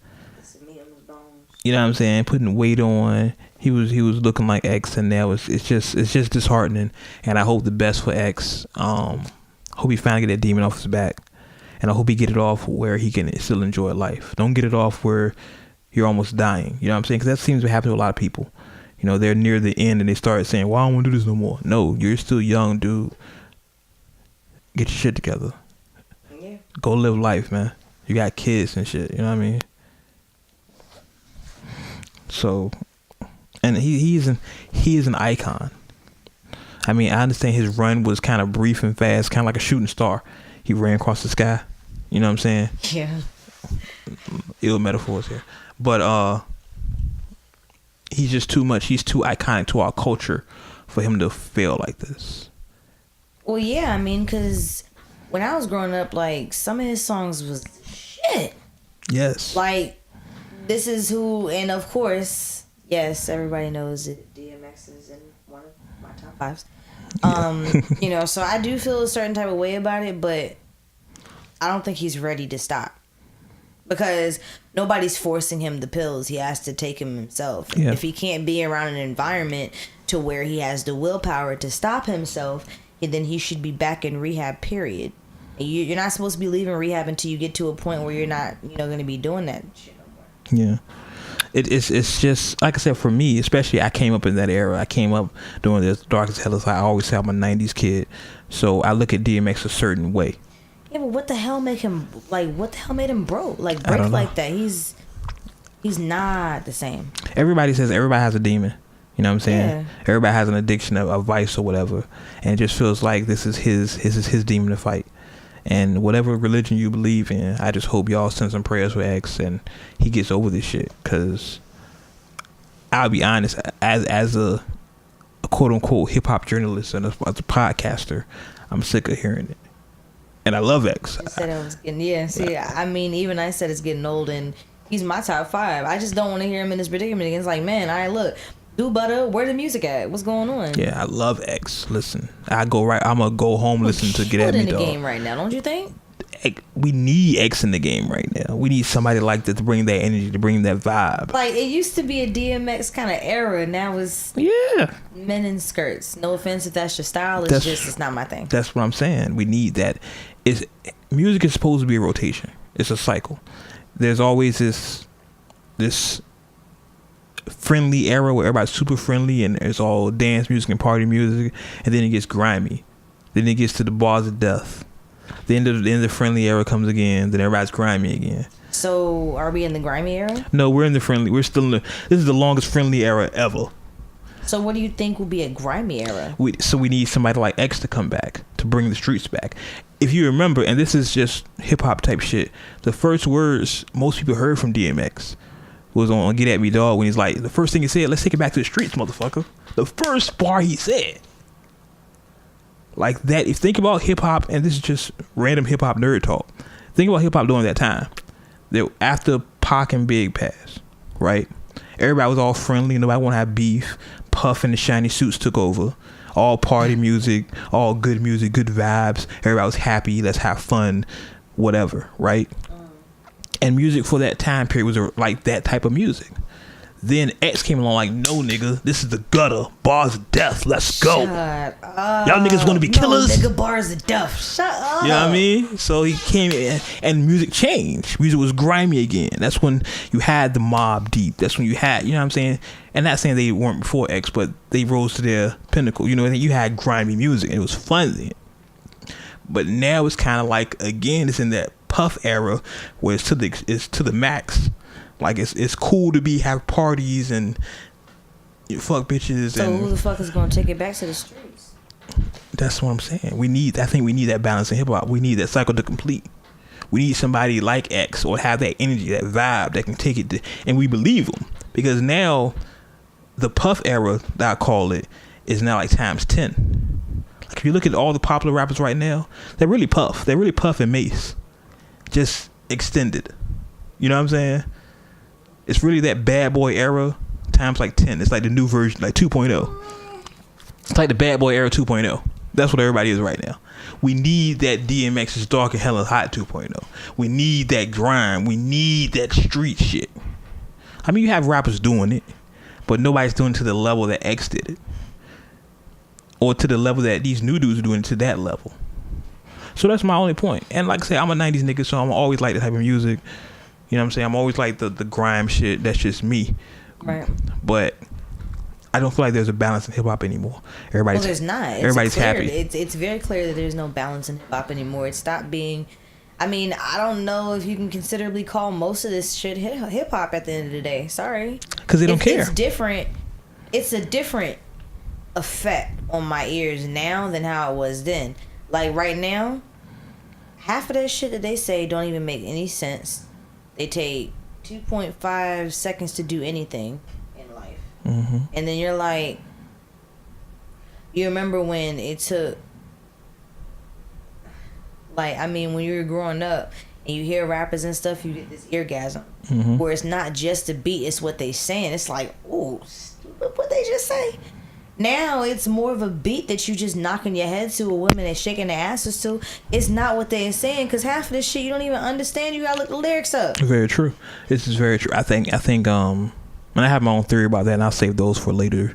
You know what I'm saying? Putting weight on. He was looking like X, and now it's just disheartening. And I hope the best for X. Hope he finally get that demon off his back, and I hope he get it off where he can still enjoy life. Don't get it off where you're almost dying. You know what I'm saying? Because that seems to happen to a lot of people. You know, they're near the end and they start saying, well, I don't want to do this no more. No, you're still young, dude. Get your shit together. Yeah. Go live life, man. You got kids and shit. You know what I mean? So, and he is an icon. I mean, I understand his run was kind of brief and fast, kind of like a shooting star. He ran across the sky. You know what I'm saying? Yeah. Ill metaphors here. But he's just too much. He's too iconic to our culture for him to fail like this. Well, yeah, I mean, because when I was growing up, like, some of his songs was shit. Yes. Like, this is who, and of course, yes, everybody knows that DMX is in one of my top 5s. You know, so I do feel a certain type of way about it, but I don't think he's ready to stop because nobody's forcing him the pills. He has to take them himself. Yeah. If he can't be around an environment to where he has the willpower to stop himself, then he should be back in rehab, period. You're not supposed to be leaving rehab until you get to a point where you're not, going to be doing that shit no more. Yeah. It's just, like I said, for me, especially, I came up in that era. I came up during the darkest hell. I always say I'm a 90s kid. So I look at DMX a certain way. Yeah, but what the hell made him broke? Like, break like that? He's not the same. Everybody says everybody has a demon. You know what I'm saying? Yeah. Everybody has an addiction, a vice or whatever. And it just feels like this is his demon to fight. And whatever religion you believe in, I just hope y'all send some prayers for X and he gets over this shit. Because I'll be honest, as a quote unquote hip hop journalist and as a podcaster, I'm sick of hearing it. And I love X. I said I was getting, see, I mean, even I said it's getting old, and he's my top 5. I just don't want to hear him in this predicament again. It's like, man, look, Do butter. Where the music at? What's going on? Yeah, I love X. Listen, I'm gonna go home listen to Get At Me, in the dog. game right now, don't you think? We need X in the game right now. We need somebody like that to bring that energy, to bring that vibe. Like, it used to be a DMX kind of era. Now it's men in skirts. No offense if that's your style. It's not my thing. That's what I'm saying. We need that. Music is supposed to be a rotation. It's a cycle. There's always this friendly era where everybody's super friendly and it's all dance music and party music, and then it gets grimy. Then it gets to the bars of death. The end of the friendly era comes again. Then everybody's grimy again. So are we in the grimy era? No, we're in the friendly. We're still in this is the longest friendly era ever. So what do you think will be a grimy era? We need somebody like X to come back, to bring the streets back. If you remember, and this is just hip hop type shit, the first words most people heard from DMX was on Get At Me, Dog, when he's like, the first thing he said, let's take it back to the streets, motherfucker. The first bar he said. Like that, if you think about hip hop, and this is just random hip hop nerd talk, think about hip hop during that time. After Pac and Big passed, right? Everybody was all friendly, nobody want to have beef. Puff and the shiny suits took over. All party music, all good music, good vibes. Everybody was happy, let's have fun, whatever, right? And music for that time period was like that type of music. Then X came along like, no, nigga, this is the gutter. Bars of death. Let's go. Shut up. Y'all niggas want to be killers? No, nigga, bars of death. Shut up. You know what I mean? So he came in and music changed. Music was grimy again. That's when you had the Mobb Deep. That's when you had, you know what I'm saying? And not saying they weren't before X, but they rose to their pinnacle. You know, you had grimy music and it was fun then. But now it's kind of like, again, it's in that Puff era where it's to the max. Like it's cool to have parties and you fuck bitches. So who the fuck is gonna take it back to the streets? That's what I'm saying. I think we need that balance in hip hop. We need that cycle to complete. We need somebody like X or have that energy, that vibe that can take it and we believe them, because now the Puff era that I call it is now like times 10. Like if you look at all the popular rappers right now, they're really Puff. They're really Puff and Mace, just extended. You know what I'm saying? It's really that bad boy era times like 10. It's like the new version, like 2.0. It's like the bad boy era 2.0. That's what everybody is right now. We need that DMX is dark and hella hot 2.0. We need that grime. We need that street shit. I mean, you have rappers doing it, but nobody's doing it to the level that X did it. Or to the level that these new dudes are doing it, to that level. So that's my only point. And like I say, I'm a 90s nigga, so I'm always like that type of music. You know what I'm saying? I'm always like the grime shit. That's just me. Right. But I don't feel like there's a balance in hip hop anymore. There's not. Everybody's happy. It's very clear that there's no balance in hip hop anymore. It stopped being. I mean, I don't know if you can considerably call most of this shit hip hop at the end of the day. Sorry. Because they don't care. It's different. It's a different effect on my ears now than how it was then. Like right now, half of that shit that they say don't even make any sense. They take 2.5 seconds to do anything in life. Mm-hmm. And then you're like, you remember when it took, like, I mean, when you were growing up and you hear rappers and stuff, you get this eargasm. Mm-hmm. Where it's not just the beat, it's what they saying. It's like, oh, what they just say? Now it's more of a beat that you just knocking your head to, a woman that's shaking their asses to. It's not what they're saying, because half of this shit you don't even understand. You gotta look the lyrics up. Very true. This is very true. I think and I have my own theory about that, and I'll save those for later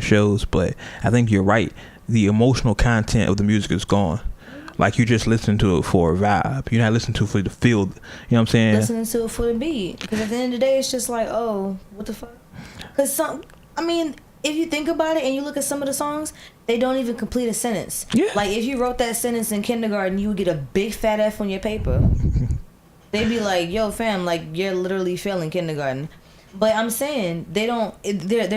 shows. But I think you're right. The emotional content of the music is gone. Like you just listen to it for a vibe. You're not listening to it for the feel. You know what I'm saying? Listening to it for the beat. Because at the end of the day, it's just like, oh, what the fuck? Because if you think about it and you look at some of the songs, they don't even complete a sentence. Yeah. Like, if you wrote that sentence in kindergarten, you would get a big fat F on your paper. They'd be like, yo, fam, like, you're literally failing kindergarten. But I'm saying, they're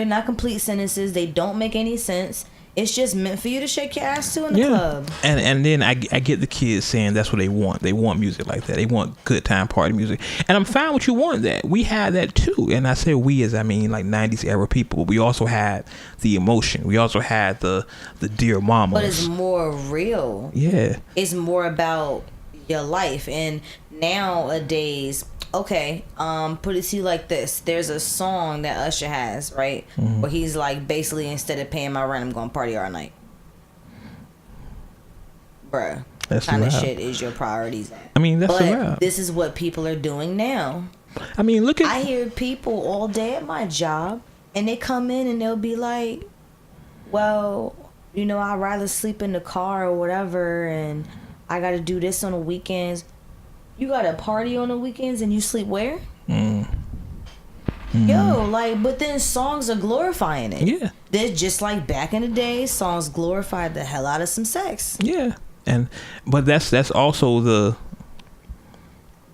not complete sentences. They don't make any sense. It's just meant for you to shake your ass to in the club. And then I get the kids saying that's what they want. They want music like that. They want good time party music. And I'm fine with you wanting that. We had that too. And I say we as I mean like 90s era people. But we also had the emotion. We also had the dear mamas. But it's more real. Yeah. It's more about your life. And nowadays, okay, put it to you like this. There's a song that Usher has, right? Where he's like, basically, instead of paying my rent, I'm going to party all night. Bruh. That's What kind of wild. shit is your priorities at? I mean, that's But wild. this is what people are doing now. I mean, look at. I hear people all day at my job, and they come in and they'll be like, well, you know, I'd rather sleep in the car or whatever, and I got to do this on the weekends. You got to party on the weekends and you sleep where? Yo, like, but then songs are glorifying it. Yeah. They're just like back in the day, songs glorified the hell out of some sex. Yeah, but that's also the.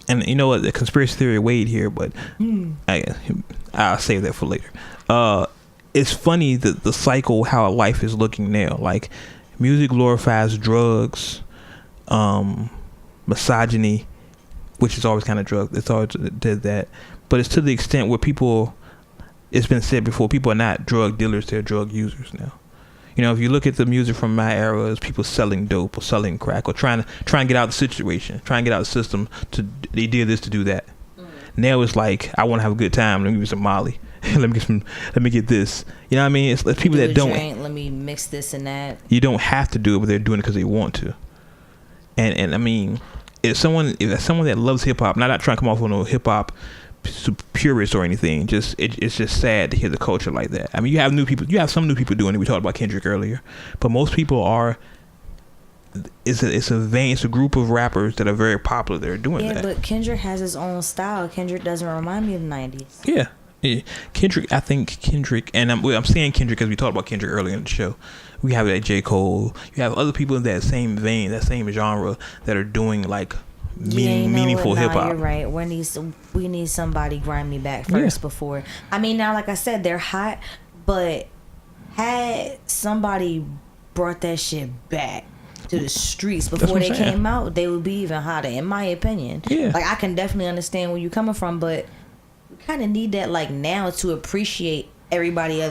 And you know what, the conspiracy theory of Wade here, but I'll save that for later. It's funny the cycle how life is looking now. Like, music glorifies drugs, misogyny, which is always kind of drug. It's always did that, but it's to the extent where people. It's been said before. People are not drug dealers; they're drug users now. You know, if you look at the music from my era, it's people selling dope or selling crack or trying to get out of the situation, trying to get out of the system. They did this to do that. Now it's like, I want to have a good time. Let me get some Molly. Let me get this. You know what I mean? It's people that don't. Let me mix this and that. You don't have to do it, but they're doing it because they want to. And I mean, if someone that loves hip hop, not trying to come off on a hip hop purist or anything, it's just sad to hear the culture like that. I mean, you have some new people doing it. We talked about Kendrick earlier, but most people are. It's a group of rappers that are very popular that are doing that. Yeah, but Kendrick has his own style. Kendrick doesn't remind me of the 90s. Yeah. Kendrick, I think Kendrick, and I'm saying Kendrick because we talked about Kendrick earlier in the show. We have that J. Cole. You have other people in that same vein, that same genre that are doing like meaningful hip hop. You're right. We need somebody grimy back first before. I mean, now, like I said, they're hot, but had somebody brought that shit back to the streets before they came out, they would be even hotter, in my opinion. Yeah. Like, I can definitely understand where you're coming from, but we kind of need that like now to appreciate everybody's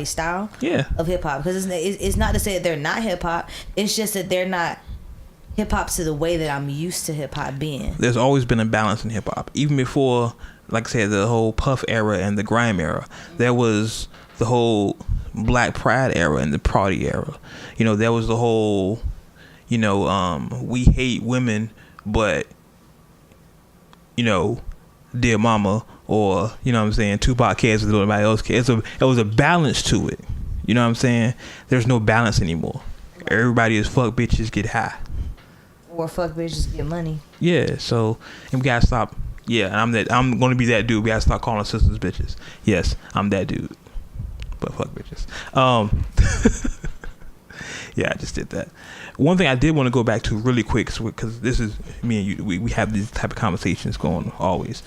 style of hip hop, because it's not to say that they're not hip hop. It's just that they're not hip hop to the way that I'm used to hip hop being. There's always been a balance in hip hop, even before, like I said, the whole Puff era and the grime era. There was the whole Black Pride era and the Party era. You know, there was the whole, we hate women, but, Dear Mama, or, you know what I'm saying, Tupac cares as nobody else cares. It was a balance to it. You know what I'm saying? There's no balance anymore. Everybody is fuck bitches, get high. Or fuck bitches, get money. Yeah, so, and we gotta stop. Yeah, I'm gonna be that dude. We gotta start calling sisters bitches. Yes, I'm that dude. But fuck bitches. Yeah, I just did that. One thing I did want to go back to really quick, because this is me and you. We have these type of conversations going always.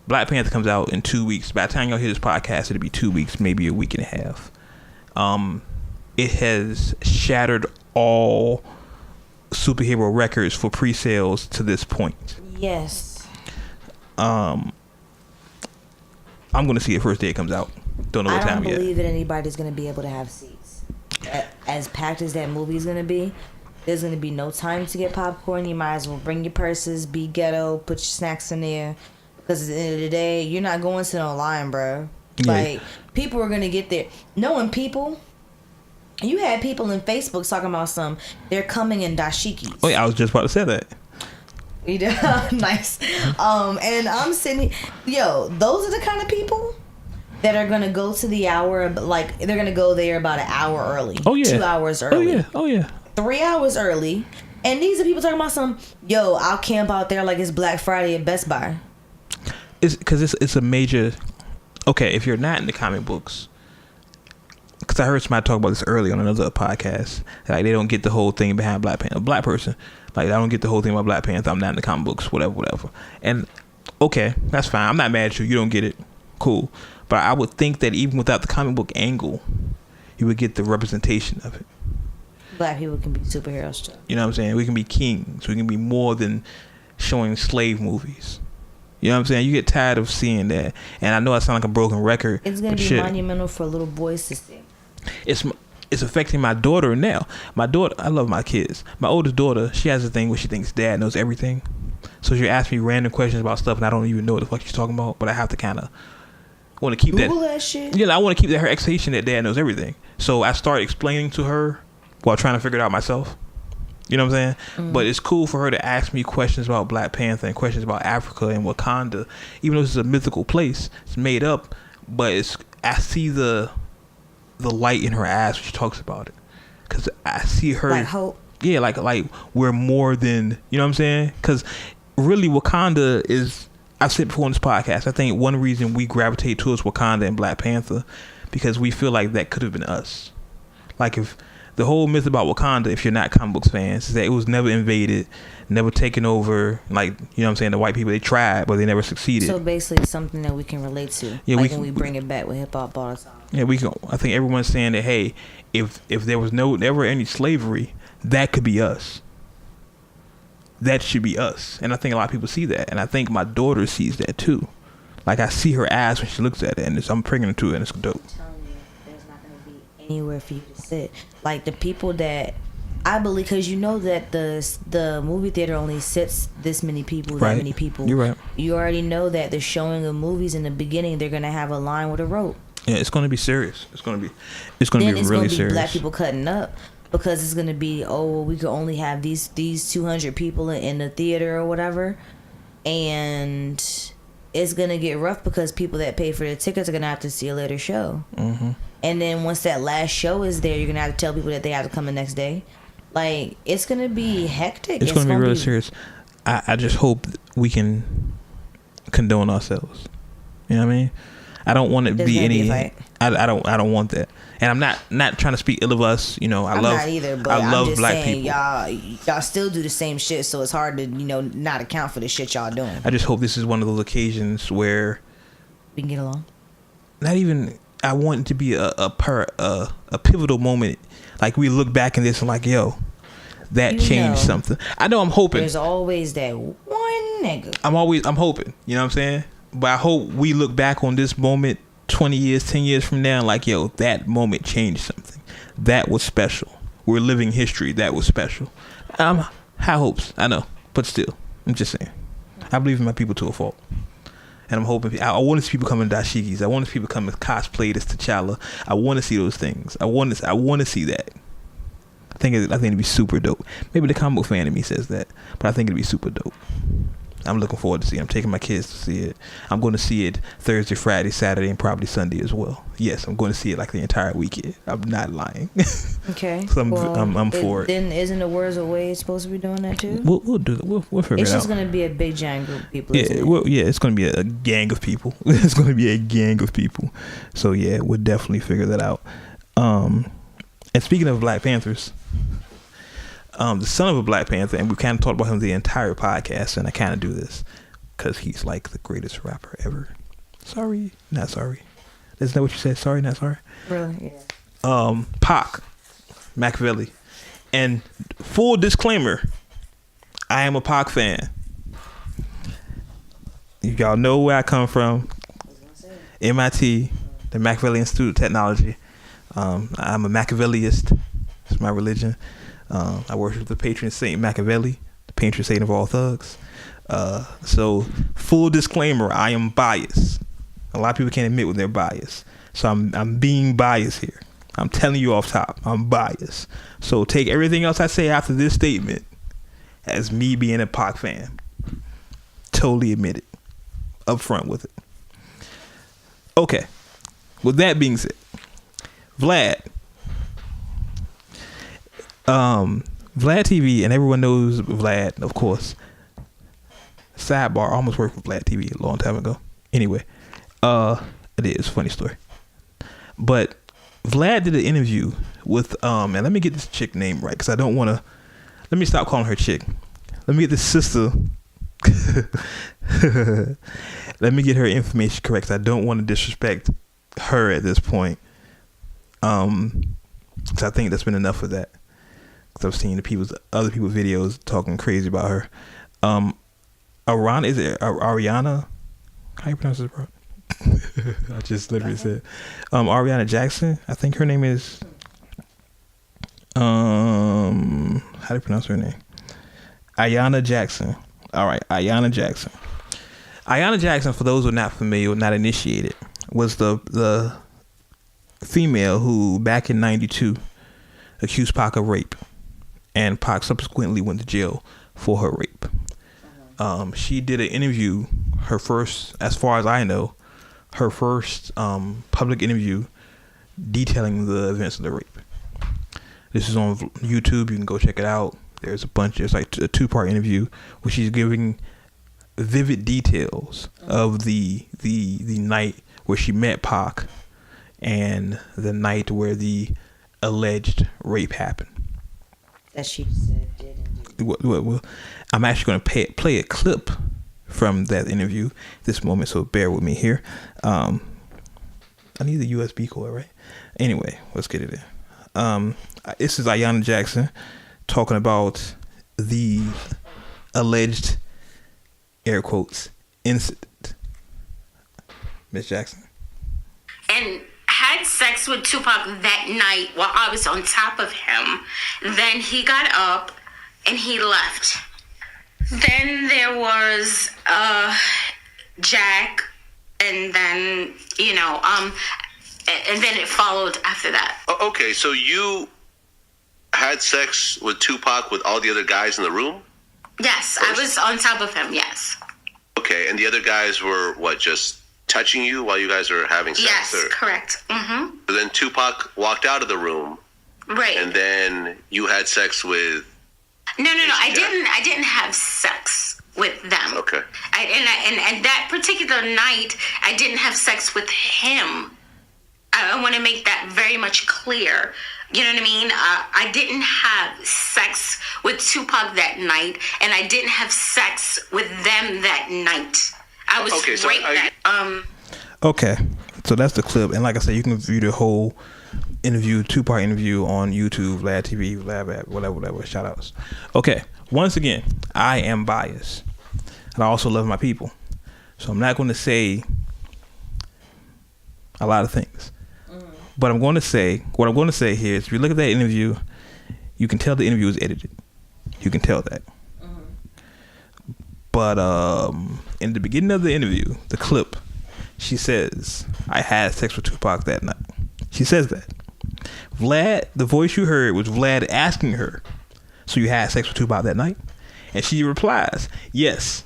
Black Panther comes out in 2 weeks. By the time y'all hear this podcast, it'll be 2 weeks, maybe a week and a half. It has shattered all superhero records for pre-sales to this point. Yes. I'm gonna see it first day it comes out. Don't know what time yet. I don't believe that anybody's gonna be able to have seats. As packed as that movie is gonna be, there's gonna be no time to get popcorn. You might as well bring your purses, be ghetto, put your snacks in there, because at the end of the day, you're not going to no line, bro. Yeah. Like, people are gonna get there. Knowing people, you had people in Facebook talking about they're coming in dashikis. Oh yeah, I was just about to say that. You know, nice. And I'm sitting, those are the kind of people that are gonna go to the hour, like they're gonna go there about an hour early. Oh yeah. 2 hours early. Oh yeah. 3 hours early. And these are people talking about I'll camp out there like it's Black Friday at Best Buy. It's because it's a major. Okay, if you're not in the comic books, because I heard somebody talk about this earlier on another podcast, like they don't get the whole thing behind Black Panther. A black person, like, I don't get the whole thing about Black Panther. I'm not in the comic books, whatever. And okay, that's fine. I'm not mad at you. You don't get it. Cool. But I would think that even without the comic book angle, you would get the representation of it. Black people can be superheroes too. You know what I'm saying? We can be kings. We can be more than showing slave movies. You know what I'm saying? You get tired of seeing that. And I know I sound like a broken record. It's going to be monumental for little boys to see. It's affecting my daughter now. My daughter, I love my kids. My oldest daughter, she has a thing where she thinks dad knows everything. So she'll ask me random questions about stuff, and I don't even know what the fuck she's talking about. But I have to kind of want to keep that shit. Yeah, I want to keep her expectation that dad knows everything. So I start explaining to her while trying to figure it out myself. You know what I'm saying? But it's cool for her to ask me questions about Black Panther and questions about Africa and Wakanda. Even though this is a mythical place, it's made up, but I see the light in her eyes when she talks about it. Because I see her... Like hope. Yeah, like we're more than... You know what I'm saying? Because really Wakanda is... I've said before on this podcast, I think one reason we gravitate towards Wakanda and Black Panther, because we feel like that could have been us. Like if the whole myth about Wakanda, if you're not comic books fans, is that it was never invaded, never taken over. Like, you know what I'm saying? The white people, they tried, but they never succeeded. So basically something that we can relate to. Yeah, like when we bring it back with hip hop all the time. Yeah, we can. I think everyone's saying that, hey, if there was never any slavery, that could be us. That should be us. And I think a lot of people see that. And I think my daughter sees that too. Like I see her eyes when she looks at it, and I'm pregnant to it, and it's dope. I'm telling you, there's not going to be anywhere for you to sit. Like the people that I believe, because you know that the movie theater only sits this many people, right. that many people. You're right. You already know that the showing of movies in the beginning, they're going to have a line with a rope. Yeah, it's going to be serious. It's going to be really serious. Black people cutting up. Because it's gonna be, we could only have these 200 people in the theater or whatever, and it's gonna get rough because people that pay for the tickets are gonna have to see a later show. Mm-hmm. And then once that last show is there, you're gonna have to tell people that they have to come the next day. Like it's gonna be hectic. It's gonna be really serious. I just hope we can condone ourselves. You know what I mean? I don't want it to be any. I don't want that. And I'm not trying to speak ill of us. You know, I'm not either, but I love I'm just Black saying, people. Y'all still do the same shit, so it's hard to not account for the shit y'all doing. I just hope this is one of those occasions where we can get along. Not even. I want it to be a pivotal moment. Like we look back in this and like, yo, that changed something. I know. I'm hoping. There's always that one nigga. I'm hoping. You know what I'm saying? But I hope we look back on this moment 20 years, 10 years from now, like, yo, that moment changed something. That was special. We're living history. That was special. High hopes. I know. But still, I'm just saying. I believe in my people to a fault. And I'm hoping, I want to see people come in dashikis. I want to see people come and cosplay as T'Challa. I want to see those things. I want to see that. I think it'd be super dope. Maybe the comic book fan in me says that, but I think it'd be super dope. I'm looking forward to see it. I'm taking my kids to see it. I'm going to see it Thursday, Friday, Saturday, and probably Sunday as well. Yes, I'm going to see it like the entire weekend. I'm not lying. Okay. So I'm for it. Then isn't the WordsWithWade supposed to be doing that too? We'll do that. We'll figure it out. It's just going to be a big giant group of people. Yeah, it's going to be a gang of people. It's going to be a gang of people. So yeah, we'll definitely figure that out. And speaking of Black Panthers, the son of a Black Panther, and we kind of talked about him the entire podcast, and I kind of do this because he's like the greatest rapper ever. Sorry, not sorry. Isn't that what you said? Sorry, not sorry. Really? Yeah. Pac, Machiavelli, and full disclaimer, I am a Pac fan. Y'all know where I come from. MIT, the Machiavelli Institute of Technology. I'm a Machiavelliist. It's my religion. I worship the patron saint Machiavelli, the patron saint of all thugs. So full disclaimer, I am biased. A lot of people can't admit when they're biased. So I'm being biased here. I'm telling you off top, I'm biased. So take everything else I say after this statement as me being a Pac fan. Totally admit it. Up front with it. Okay. With that being said, Vlad TV, and everyone knows Vlad, of course. Sidebar, I almost worked for Vlad TV a long time ago. Anyway, it is a funny story. But Vlad did an interview with and let me get this chick name right, because I don't want to. Let me stop calling her chick. Let me get this sister. Let me get her information correct, 'cause I don't want to disrespect her at this point. So I think that's been enough of that. Because I've seen other people's videos talking crazy about her. Ayanna? How you pronounce this, bro? I just literally said. Ayanna Jackson. I think her name is. How do you pronounce her name? Ayanna Jackson. All right, Ayanna Jackson. Ayanna Jackson, for those who are not familiar, not initiated, was the female who, back in '92, accused Pac of rape, and Pac subsequently went to jail for her rape. She did an interview, her first, as far as I know, her first public interview detailing the events of the rape. This is on YouTube. You can go check it out. There's a bunch. It's like a 2-part interview where she's giving vivid details of the night where she met Pac and the night where the alleged rape happened. That she said did indeed. Well, I'm actually going to play a clip from that interview this moment, so bear with me here. I need the USB cord, right? Anyway, let's get it in. This is Ayanna Jackson talking about the alleged, air quotes, incident. Miss Jackson. And had sex with Tupac that night while I was on top of him. Then he got up and he left. Then there was Jack, and then, and then it followed after that. Okay, so you had sex with Tupac with all the other guys in the room? Yes, first? I was on top of him, yes. Okay, and the other guys were, just touching you while you guys were having sex? Yes, correct. Mm-hmm. So then Tupac walked out of the room. Right. And then you had sex with... No, I didn't have sex with them. Okay. And that particular night, I didn't have sex with him. I want to make that very much clear. You know what I mean? I didn't have sex with Tupac that night, and I didn't have sex with them that night. I was raped. Okay, so that's the clip, and like I said, you can view the whole interview, 2-part interview on YouTube, Vlad TV, Vlad, whatever. Shout outs. Okay, once again, I am biased, and I also love my people, so I'm not going to say a lot of things. But what I'm going to say here is, if you look at that interview, you can tell the interview was edited. You can tell that. But in the beginning of the interview, the clip, she says, I had sex with Tupac that night. She says that. Vlad, the voice you heard was Vlad asking her, so you had sex with Tupac that night? And she replies, yes,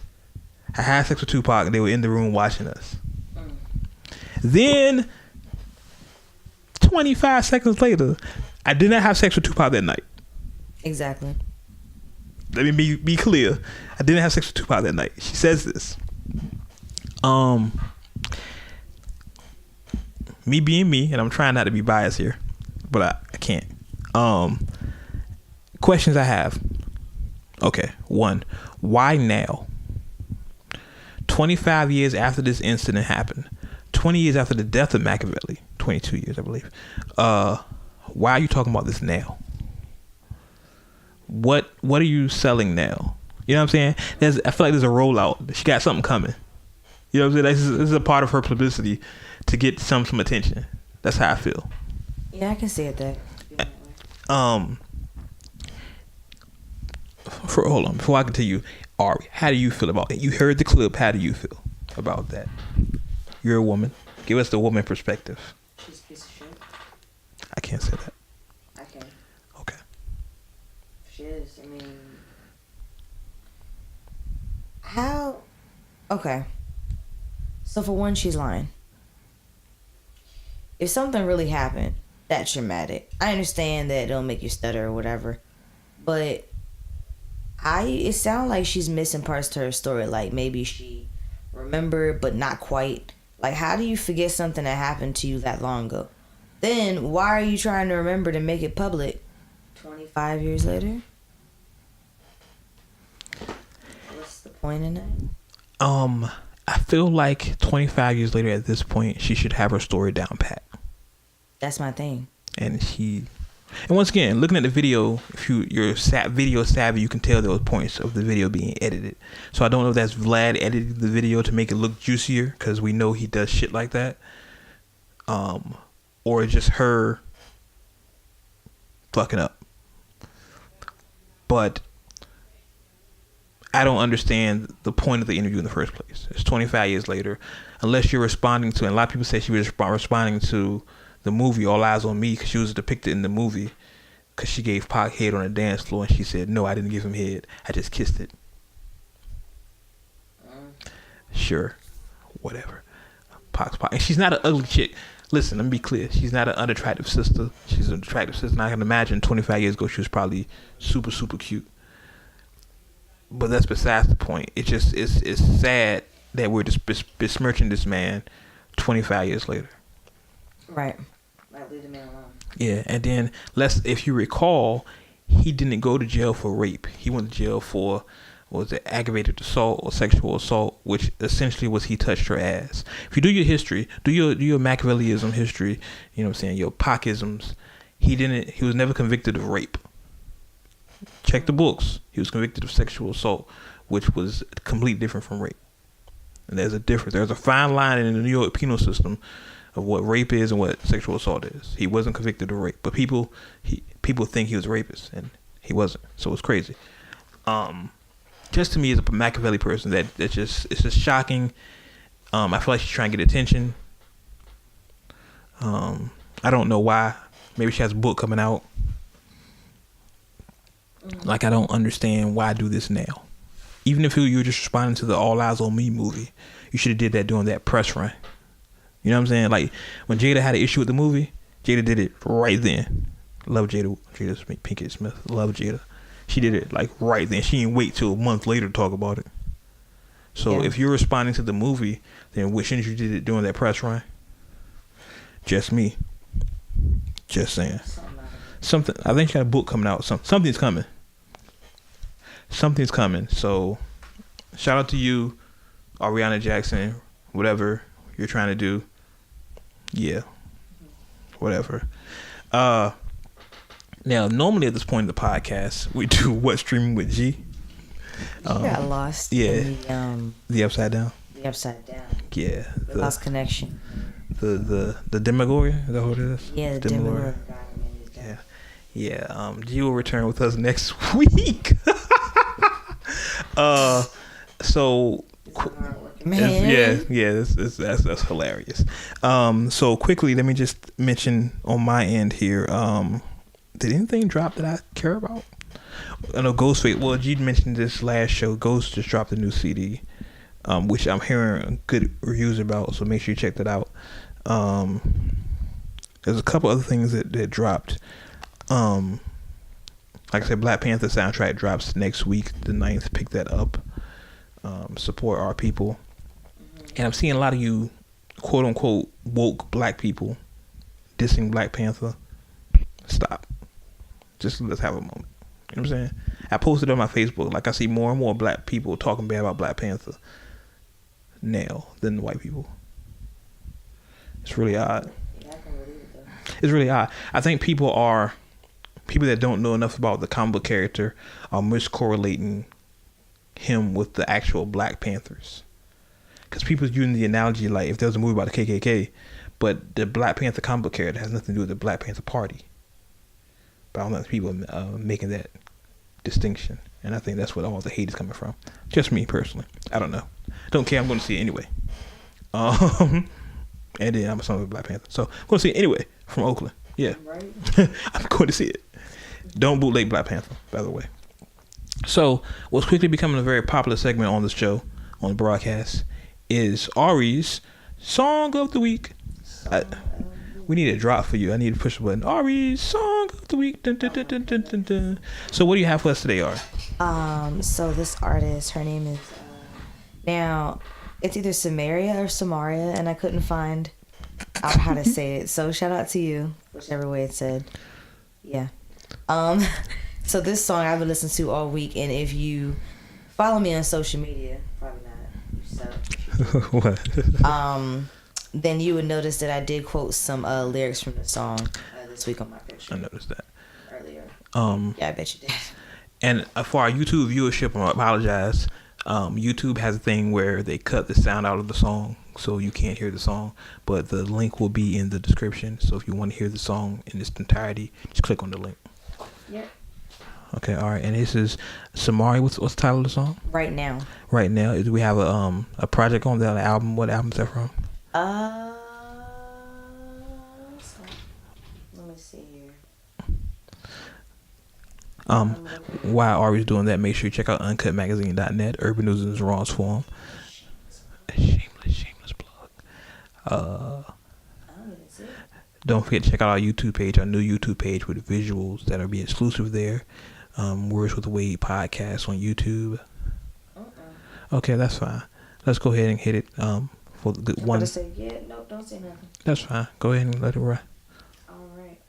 I had sex with Tupac, and they were in the room watching us. Then 25 seconds later, I did not have sex with Tupac that night. Exactly. Let me be clear. I didn't have sex with Tupac that night. She says this. Me being me, and I'm trying not to be biased here, but I can't. Questions I have. Okay, 1. Why now? 25 years after this incident happened, 20 years after the death of Machiavelli, 22 years, I believe. Why are you talking about this now? What are you selling now? You know what I'm saying? I feel like there's a rollout. She got something coming. You know what I'm saying? This is a part of her publicity to get some attention. That's how I feel. Yeah, I can see it there. Hold on, before I continue, Ari, how do you feel about it? You heard the clip. How do you feel about that? You're a woman. Give us the woman perspective. She's a piece of shit. I can't say that. I can. Okay. She is. I mean, how? Okay. So for one, she's lying. If something really happened, that's traumatic. I understand that it'll make you stutter or whatever, but it sounds like she's missing parts to her story. Like maybe she remembered, but not quite. Like, how do you forget something that happened to you that long ago? Then why are you trying to remember to make it public 25 years later? What's the point in that? I feel like 25 years later at this point, she should have her story down pat. That's my thing. And once again, looking at the video, if you're video savvy, you can tell there was points of the video being edited. So I don't know if that's Vlad edited the video to make it look juicier, because we know he does shit like that. Or it's just her fucking up. But I don't understand the point of the interview in the first place. It's 25 years later. Unless you're responding to, and a lot of people say she was responding to the movie All Eyes on Me, because she was depicted in the movie because she gave Pac head on a dance floor, and she said, no, I didn't give him head. I just kissed it. Sure. Whatever. Pac's Pac. And she's not an ugly chick. Listen, let me be clear. She's not an unattractive sister. She's an attractive sister. And I can imagine 25 years ago she was probably super, super cute. But that's besides the point. It's just, it's sad that we're just besmirching this man 25 years later. Right. Might leave the man alone. Yeah, and then if you recall, he didn't go to jail for rape. He went to jail for, was it aggravated assault or sexual assault, which essentially was he touched her ass. If you do your history, do your Machiavellism history, you know what I'm saying, your Pacisms, he was never convicted of rape. Check the books. He was convicted of sexual assault, which was completely different from rape. And there's a difference. There's a fine line in the New York penal system of what rape is and what sexual assault is. He wasn't convicted of rape, but people think he was a rapist, and he wasn't. So it's crazy. Just to me, as a Machiavelli person, it's just shocking. I feel like she's trying to get attention. I don't know why. Maybe she has a book coming out. Like, I don't understand why I do this now. Even if you were just responding to the All Eyes on Me movie, you should have did that during that press run. You know what I'm saying? Like, when Jada had an issue with the movie, Jada did it right then. Love Jada Pinkett Smith. Love Jada. She did it like right then. She didn't wait till a month later to talk about it. So if you're responding to the movie, then shouldn't you did it during that press run? Just me. Just saying. Something. I think she got a book coming out. Something's coming. Something's coming. So shout out to you, Ayanna Jackson. Whatever you're trying to do. Yeah. Whatever. Now, normally at this point in the podcast, we do What's Streaming with G. Got lost. Yeah. In the Upside Down. The Upside Down. Yeah. The lost connection. The Demagogia? Is that what it is? Yeah, the Demagogia. Yeah. Yeah. G will return with us next week. So. Man. That's hilarious. So quickly, let me just mention on my end here. Did anything drop that I care about? I know Ghostface. Well, you mentioned this last show. Ghost just dropped a new CD, which I'm hearing good reviews about. So make sure you check that out. There's a couple other things that dropped. Like I said, Black Panther soundtrack drops next week, the 9th. Pick that up. Support our people. And I'm seeing a lot of you, quote unquote, woke black people dissing Black Panther. Stop. Just let's have a moment. You know what I'm saying? I posted on my Facebook, like, I see more and more black people talking bad about Black Panther now than white people. It's really odd. Yeah, I can believe it though. It's really odd. I think people that don't know enough about the comic book character are miscorrelating him with the actual Black Panthers. Because people using the analogy like if there was a movie about the KKK, but the Black Panther comic book character has nothing to do with the Black Panther Party. But I don't think people are making that distinction. And I think that's where all the hate is coming from. Just me personally. I don't know. Don't care. I'm going to see it anyway. And then I'm a son of a Black Panther. So I'm going to see it anyway from Oakland. Yeah. Right. I'm going to see it. Don't bootleg Black Panther, by the way. So what's quickly becoming a very popular segment on this show, on the broadcast, is Ari's Song of the Week. We need a drop for you. I need to push the button. Ari's Song of the Week. Dun, dun, dun, dun, dun, dun, dun. So what do you have for us today, Ari? So this artist, her name is now it's either Samaria or Samaria, and I couldn't find out how to say it. So shout out to you, whichever way it's said. Yeah. So this song I've been listening to all week, and if you follow me on social media, probably not. So. What? Then you would notice that I did quote some lyrics from the song this week on my picture. I noticed that earlier. Yeah, I bet you did. And for our YouTube viewership, I apologize. YouTube has a thing where they cut the sound out of the song, so you can't hear the song. But the link will be in the description. So if you want to hear the song in its entirety, just click on the link. Yep. Okay, all right. And this is Samaria. What's the title of the song? Right Now. Right Now. Do we have a project on that album? What album is that from? Let me see here. While Ari's doing that, make sure you check out uncutmagazine.net, Urban News in its rawest form. Shameless plug. Don't forget to check out our YouTube page, our new YouTube page with visuals that are be exclusive there. Words with Wade podcast on YouTube. Okay, that's fine. Let's go ahead and hit it. For the good one. Say, yeah, no, don't say nothing. That's fine. Go ahead and let it run. All right.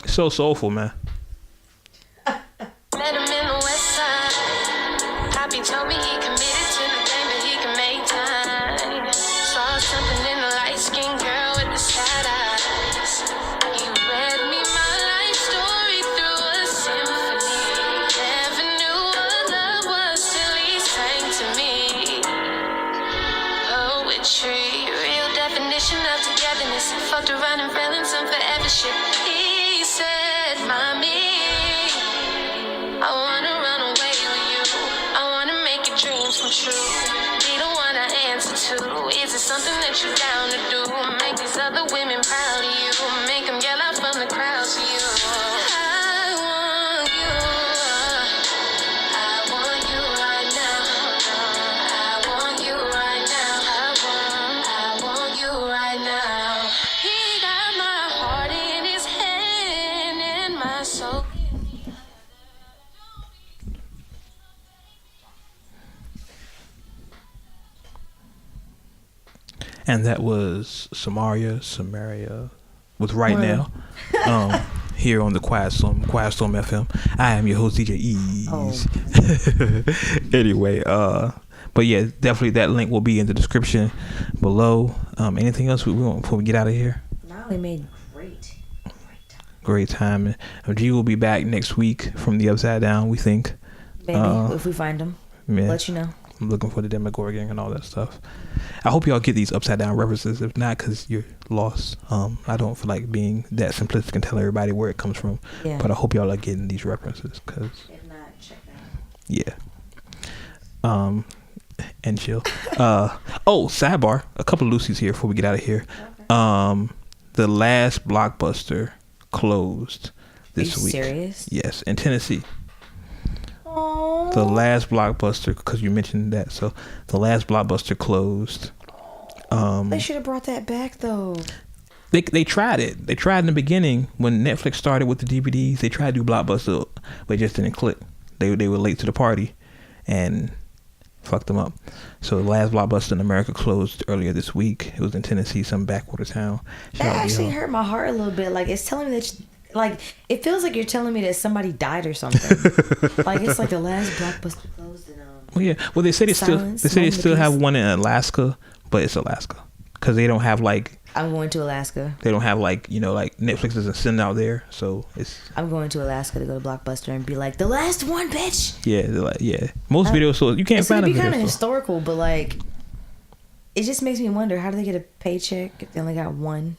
It's so soulful, man. Met him in the West Side. Poppy told me he committed to the game, but he can make time. Saw something in the light-skinned girl with the sad eyes. He read me my life story through a symphony. Never knew what love was till he sang to me. Poetry, real definition of togetherness. Fucked around and fell in some forever shit. He said, "Mommy, I wanna run away with you. I wanna make your dreams come true. Be the one I answer to. Is it something that you're down to do? Make these other women proud of you. Make them yell out from the crowd to you. I want you. I want you right now. I want you right now. I want you right now. He got my heart in his hand and my soul. And that was Samaria with Right Now. Here on the Quiet Storm FM. I am your host, DJ Ease. Anyway, but yeah, definitely that link will be in the description below. Anything else we want before we get out of here? Now we made Great time. G will be back next week from the Upside Down, we think. Maybe if we find him, yeah. let you know. I'm looking for the Demogorgon and all that stuff. I hope y'all get these Upside Down references. If not, because you're lost. I don't feel like being that simplistic and telling everybody where it comes from. Yeah. But I hope y'all are getting these references. Cause, If not, check yeah. that. And chill. Sidebar. A couple of Lucy's here before we get out of here. Okay. The last Blockbuster closed this week. Are you serious? Yes, in Tennessee. Aww. The last Blockbuster, because you mentioned that, so the last Blockbuster closed. They should have brought that back though. They tried it. They tried in the beginning when Netflix started with the DVDs. They tried to do Blockbuster, but it just didn't click. They were late to the party, and fucked them up. So the last Blockbuster in America closed earlier this week. It was in Tennessee, some backwater town. That actually hurt my heart a little bit. Like, it's telling me that, like, it feels like you're telling me that somebody died or something. Like, it's like the last Blockbuster closed. And, well, yeah. Well, they said they still have one in Alaska, but it's Alaska because they don't have like. I'm going to Alaska. They don't have like Netflix doesn't send out there, so it's. I'm going to Alaska to go to Blockbuster and be like, the last one, bitch. Yeah, most videos, so you can't find them. It's gonna be kind of historical, but like, it just makes me wonder, how do they get a paycheck if they only got one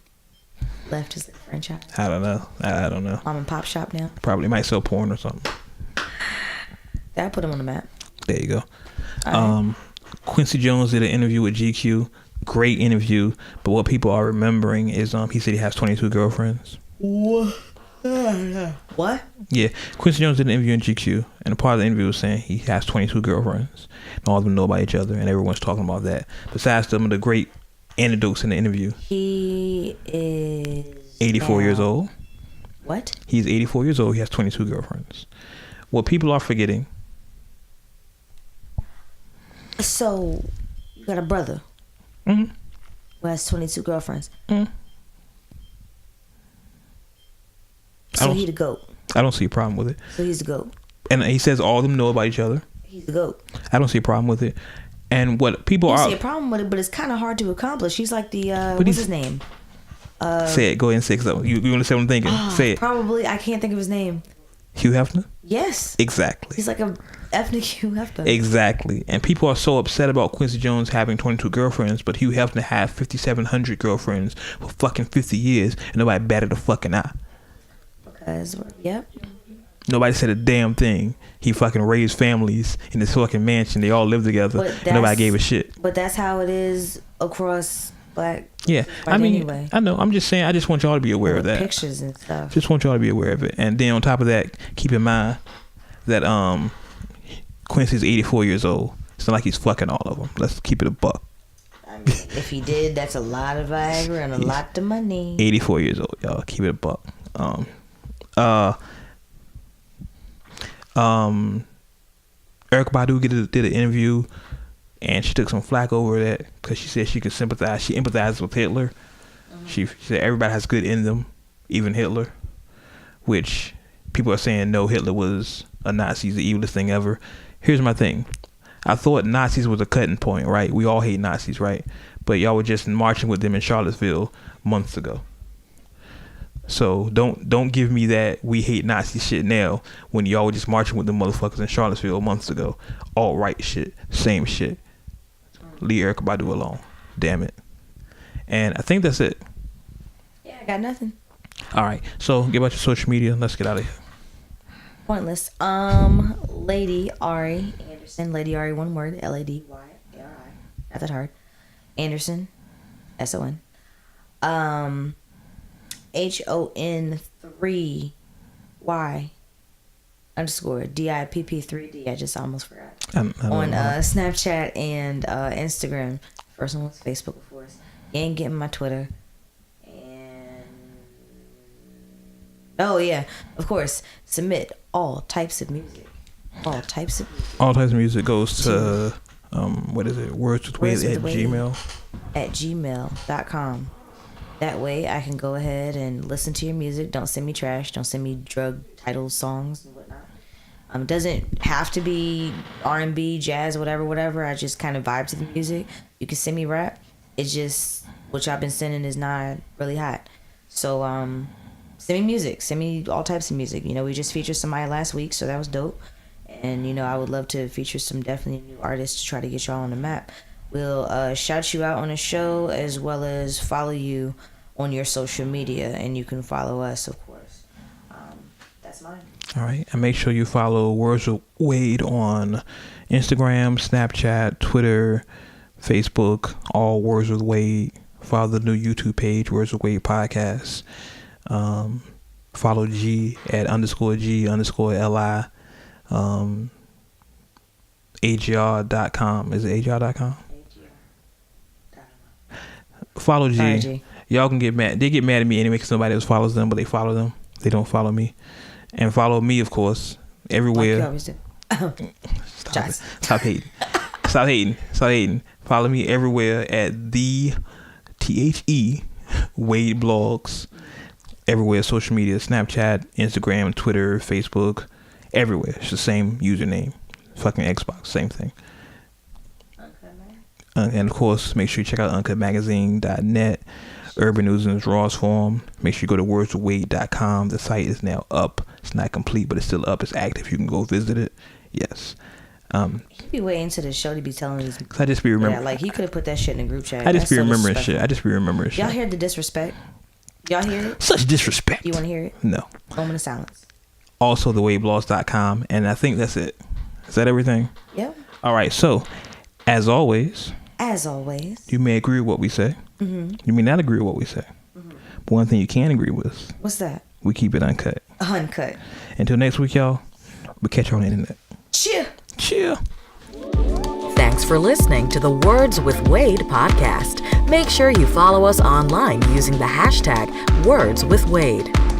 left as their franchise? I don't know. Mom and pop shop now. Probably might sell porn or something. That'll put them on the map. There you go. Quincy Jones did an interview with GQ. Great interview, but what people are remembering is he said he has 22 girlfriends. What? Yeah, Quincy Jones did an interview in GQ, and a part of the interview was saying he has 22 girlfriends, and all of them know about each other, and everyone's talking about that. Besides some of the great anecdotes in the interview, he is 84 years old. What? He's 84 years old. He has 22 girlfriends. What people are forgetting. So, you got a brother. Mm-hmm. Who has 22 girlfriends. Mm-hmm. So he the GOAT. I don't see a problem with it. So he's the GOAT. And he says all of them know about each other. He's the GOAT. I don't see a problem with it. And what people I are... don't see a problem with it, but it's kind of hard to accomplish. He's like the... what's his name? Say it. Go ahead and say it. You want to say what I'm thinking? Say it. Probably. I can't think of his name. Hugh Hefner? Yes. Exactly. He's like a ethnic Hugh Hefner. Exactly. And people are so upset about Quincy Jones having 22 girlfriends, but Hugh Hefner had 5,700 girlfriends for fucking 50 years, and nobody batted a fucking eye. Because, yep. Nobody said a damn thing. He fucking raised families in this fucking mansion. They all lived together. And nobody gave a shit. But that's how it is across black. Yeah, I mean, anyway. I know. I'm just saying. I just want y'all to be aware of that. Pictures and stuff. Just want y'all to be aware of it. And then on top of that, keep in mind that Quincy's 84 years old. It's not like he's fucking all of them. Let's keep it a buck. I mean, if he did, that's a lot of Viagra and a lot of money. 84 years old, y'all. Keep it a buck. Erykah Badu did an interview, and she took some flack over that because she said she could sympathize. She empathizes with Hitler. She said everybody has good in them, even Hitler. Which people are saying no, Hitler was a Nazi, the evilest thing ever. Here's my thing. I thought Nazis was a cutting point, right? We all hate Nazis, right? But y'all were just marching with them in Charlottesville months ago. So don't give me that we hate Nazi shit now when y'all were just marching with the motherfuckers in Charlottesville months ago. All right shit. Same shit. Leave Erykah Badu alone. Damn it. And I think that's it. Yeah, I got nothing. All right. So get about your social media. Let's get out of here. Pointless. Lady Ari Anderson. Lady Ari, one word. LADYARI. Not that hard. Anderson. SON. HON3Y _ DIPP3D. I just almost forgot. On Snapchat and Instagram. First one was Facebook, of course. You ain't getting my Twitter. And oh yeah, of course. Submit all types of music. All types of music Goes to what is it? WordsWithWade at Gmail. At gmail.com. That way I can go ahead and listen to your music. Don't send me trash. Don't send me drug titles, songs, and whatnot. It doesn't have to be R&B, jazz, whatever. I just kind of vibe to the music. You can send me rap. It's just what y'all been sending is not really hot. So send me music. Send me all types of music. You know, we just featured somebody last week, so that was dope. And, you know, I would love to feature some definitely new artists to try to get y'all on the map. We'll shout you out on the show as well as follow you on your social media, and you can follow us, of course. That's mine. All right, and make sure you follow Words with Wade on Instagram, Snapchat, Twitter, Facebook, all Words with Wade. Follow the new YouTube page, Words with Wade Podcast. Follow G at _G_LI. AGR.com. Is it AGR.com? Follow G. Sorry, G. Y'all can get mad. They get mad at me anyway because nobody else follows them, but they follow them. They don't follow me. And follow me, of course, everywhere. Like you always do. Stop hating. Stop hating. Follow me everywhere at the THE Wade Blogs. Everywhere, social media, Snapchat, Instagram, Twitter, Facebook, everywhere. It's the same username. Fucking Xbox, same thing. And of course, make sure you check out uncutmagazine.net. Urban News in its rawest form. Make sure you go to wordswithwade.com. The site is now up. It's not complete, but it's still up. It's active. You can go visit it. Yes. You be waiting to the show to be telling these. Cause I just be remembering. Yeah, like he could have put that shit in the group chat. I just be remembering shit. Y'all hear the disrespect? Y'all hear it? Such disrespect. You want to hear it? No. Moment of silence. Also, thewaveblogs.com. And I think that's it. Is that everything? Yep. All right. So, as always, you may agree with what we say. Mm-hmm. You may not agree with what we say. Mm-hmm. But one thing you can agree with. What's that? We keep it uncut. Uncut. Until next week, y'all. We'll catch you on the internet. Cheer. Thanks for listening to the Words with Wade podcast. Make sure you follow us online using the hashtag WordsWithWade.